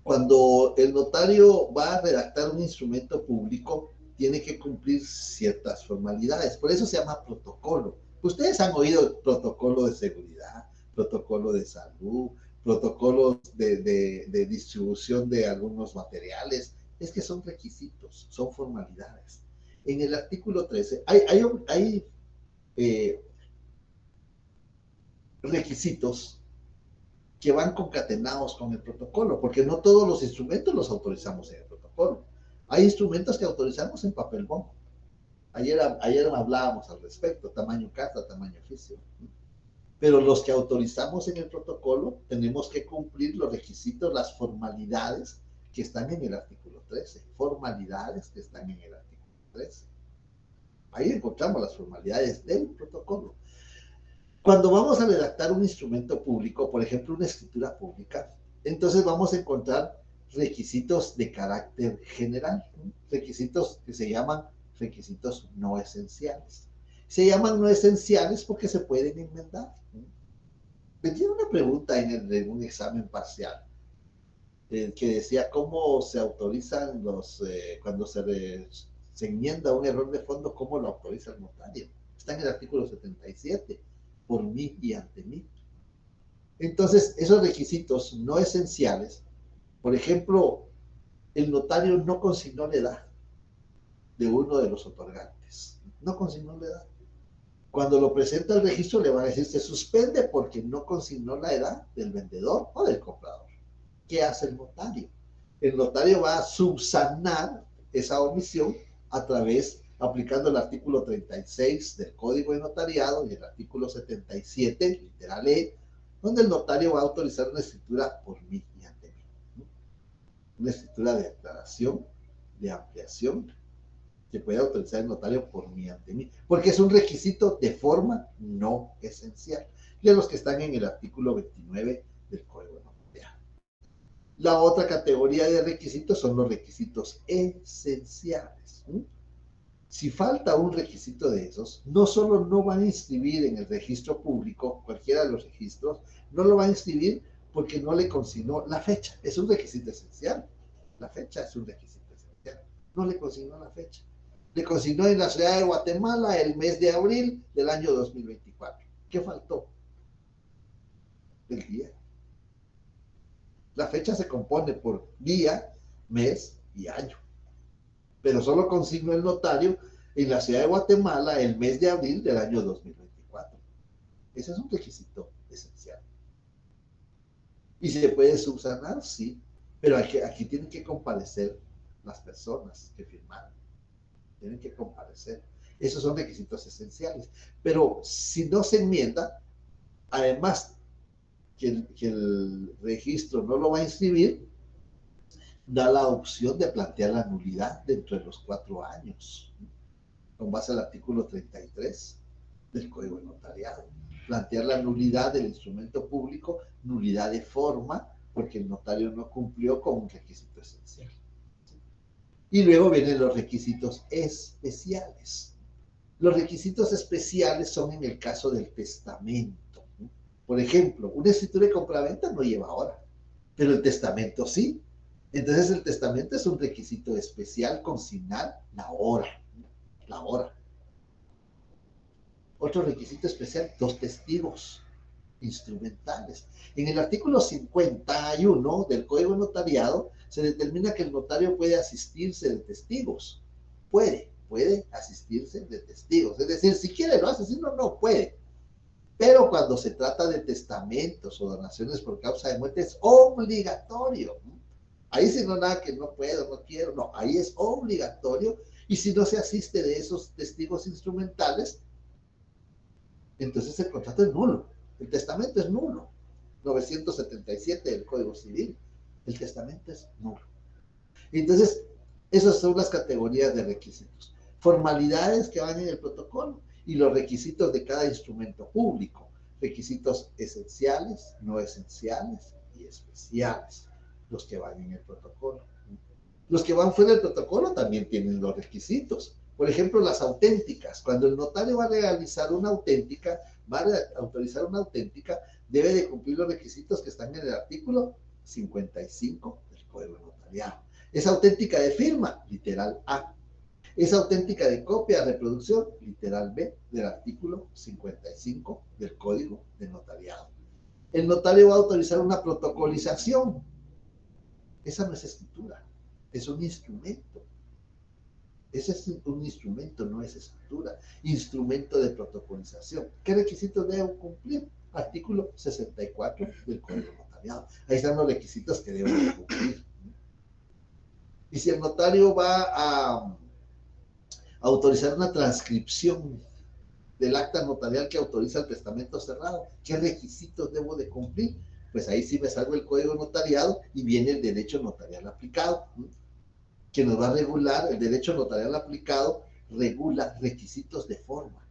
cuando el notario va a redactar un instrumento público, tiene que cumplir ciertas formalidades. Por eso se llama protocolo. Ustedes han oído protocolo de seguridad, protocolo de salud, protocolos de distribución de algunos materiales. Es que son requisitos, son formalidades. En el artículo 13 hay requisitos que van concatenados con el protocolo, porque no todos los instrumentos los autorizamos en el protocolo. Hay instrumentos que autorizamos en papel bond. Ayer hablábamos al respecto, tamaño carta, tamaño oficio. Pero los que autorizamos en el protocolo tenemos que cumplir los requisitos, las formalidades que están en el artículo 13. Formalidades que están en el artículo 13. Ahí encontramos las formalidades del protocolo. Cuando vamos a redactar un instrumento público, por ejemplo, una escritura pública, entonces vamos a encontrar requisitos de carácter general, requisitos que se llaman requisitos no esenciales. Se llaman no esenciales porque se pueden enmendar. Me tiene una pregunta en un examen parcial que decía cómo se autorizan cuando se enmienda un error de fondo, cómo lo autoriza el notario. Está en el artículo 77, por mí y ante mí. Entonces, esos requisitos no esenciales, por ejemplo, el notario no consignó la edad de uno de los otorgantes. No consignó la edad. Cuando lo presenta al registro le van a decir se suspende porque no consignó la edad del vendedor o del comprador. ¿Qué hace el notario? El notario va a subsanar esa omisión aplicando el artículo 36 del Código de Notariado y el artículo 77, literal E, donde el notario va a autorizar una escritura por mí y ante mí. Una escritura de aclaración, de ampliación, que puede autorizar el notario por mí ante mí, porque es un requisito de forma no esencial, de los que están en el artículo 29 del Código de Notariado. La otra categoría de requisitos son los requisitos esenciales. Si falta un requisito de esos, no solo no van a inscribir en el registro público, cualquiera de los registros, no lo van a inscribir porque no le consignó la fecha. Es un requisito esencial. La fecha es un requisito esencial. No le consignó la fecha. Le consignó en la ciudad de Guatemala el mes de abril del año 2024. ¿Qué faltó? El día. La fecha se compone por día, mes y año. Pero solo consignó el notario en la ciudad de Guatemala el mes de abril del año 2024. Ese es un requisito esencial. ¿Y se puede subsanar? Sí. Pero aquí tienen que comparecer las personas que firmaron. Tienen que comparecer. Esos son requisitos esenciales. Pero si no se enmienda, además que el registro no lo va a inscribir, da la opción de plantear la nulidad dentro de los 4 años, con base al artículo 33 del Código de Notariado. Plantear la nulidad del instrumento público, nulidad de forma, porque el notario no cumplió con un requisito esencial. Y luego vienen los requisitos especiales. Los requisitos especiales son en el caso del testamento. Por ejemplo, una escritura de compraventa no lleva hora, pero el testamento sí. Entonces el testamento es un requisito especial, consignar la hora. La hora. Otro requisito especial, 2 testigos instrumentales. En el artículo 51 del Código Notariado se determina que el notario puede asistirse de testigos. Puede asistirse de testigos. Es decir, si quiere lo hace, si no, no puede. Pero cuando se trata de testamentos o donaciones por causa de muerte es obligatorio. Ahí si no nada que no puedo, no quiero, no, ahí es obligatorio. Y si no se asiste de esos testigos instrumentales, entonces el contrato es nulo. El testamento es nulo. 977 del Código Civil. El testamento es nulo. Entonces, esas son las categorías de requisitos. Formalidades que van en el protocolo y los requisitos de cada instrumento público. Requisitos esenciales, no esenciales y especiales. Los que van en el protocolo. Los que van fuera del protocolo también tienen los requisitos. Por ejemplo, las auténticas. Cuando el notario va a realizar una auténtica, va a autorizar una auténtica, debe de cumplir los requisitos que están en el artículo 55 del Código Notariado. Es auténtica de firma, literal A. Es auténtica de copia, reproducción, literal B, del artículo 55 del Código de Notariado. El notario va a autorizar una protocolización. Esa no es escritura, es un instrumento. Ese es un instrumento, no es escritura. Instrumento de protocolización. ¿Qué requisitos debo cumplir? Artículo 64 del Código Notariado. Ahí están los requisitos que debo cumplir. Y si el notario va a autorizar una transcripción del acta notarial que autoriza el testamento cerrado, ¿qué requisitos debo de cumplir? Pues ahí sí me salgo el Código Notariado y viene el derecho notarial aplicado, que nos va a regular. El derecho notarial aplicado regula requisitos de forma.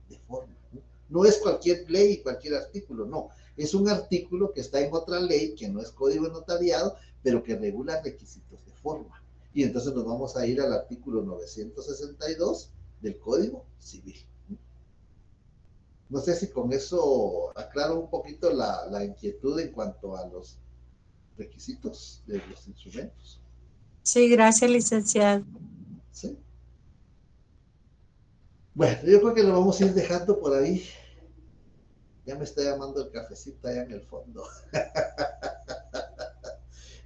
No es cualquier ley y cualquier artículo, no. Es un artículo que está en otra ley, que no es Código Notariado, pero que regula requisitos de forma. Y entonces nos vamos a ir al artículo 962 del Código Civil. No sé si con eso aclaro un poquito la inquietud en cuanto a los requisitos de los instrumentos. Sí, gracias, licenciado. ¿Sí? Bueno, yo creo que lo vamos a ir dejando por ahí. Ya me está llamando el cafecito allá en el fondo.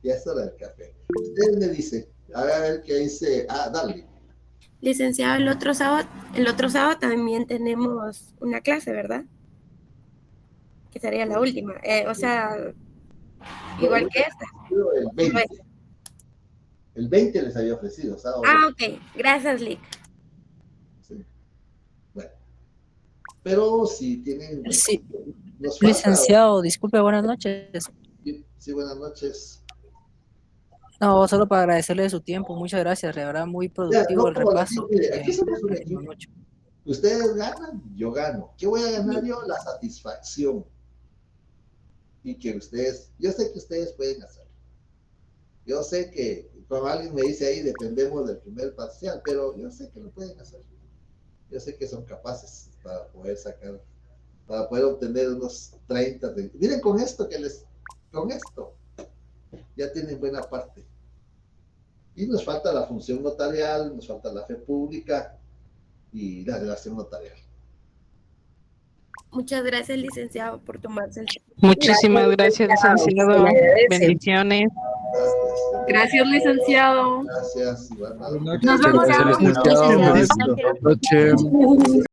Ya es hora del café. Usted me dice, a ver qué dice. Ah, dale. Licenciado, el otro sábado también tenemos una clase, ¿verdad? Que sería la última. O sea, igual que esta. El 20. El 20 les había ofrecido, sábado. Ah, ok. Gracias, Lick. Sí. Bueno. Pero si tienen... Sí. Licenciado, disculpe, buenas noches. Sí, buenas noches. No, solo para agradecerle su tiempo, muchas gracias, de verdad muy productivo el repaso. Aquí somos un equipo. Ustedes ganan, yo gano. ¿Qué voy a ganar yo? La satisfacción. Y que ustedes, yo sé que ustedes pueden hacerlo. Yo sé que, como alguien me dice ahí, dependemos del primer parcial, pero yo sé que lo pueden hacer. Yo sé que son capaces para poder sacar, para poder obtener unos 30. Miren con esto con esto, ya tienen buena parte. Y nos falta la función notarial, nos falta la fe pública, y la relación notarial. Muchas gracias, licenciado, por tomarse el tiempo. Muchísimas gracias, licenciado. Bendiciones. Gracias, licenciado. Gracias, Iván. Nos vemos. Gracias, licenciado. Buenas noches.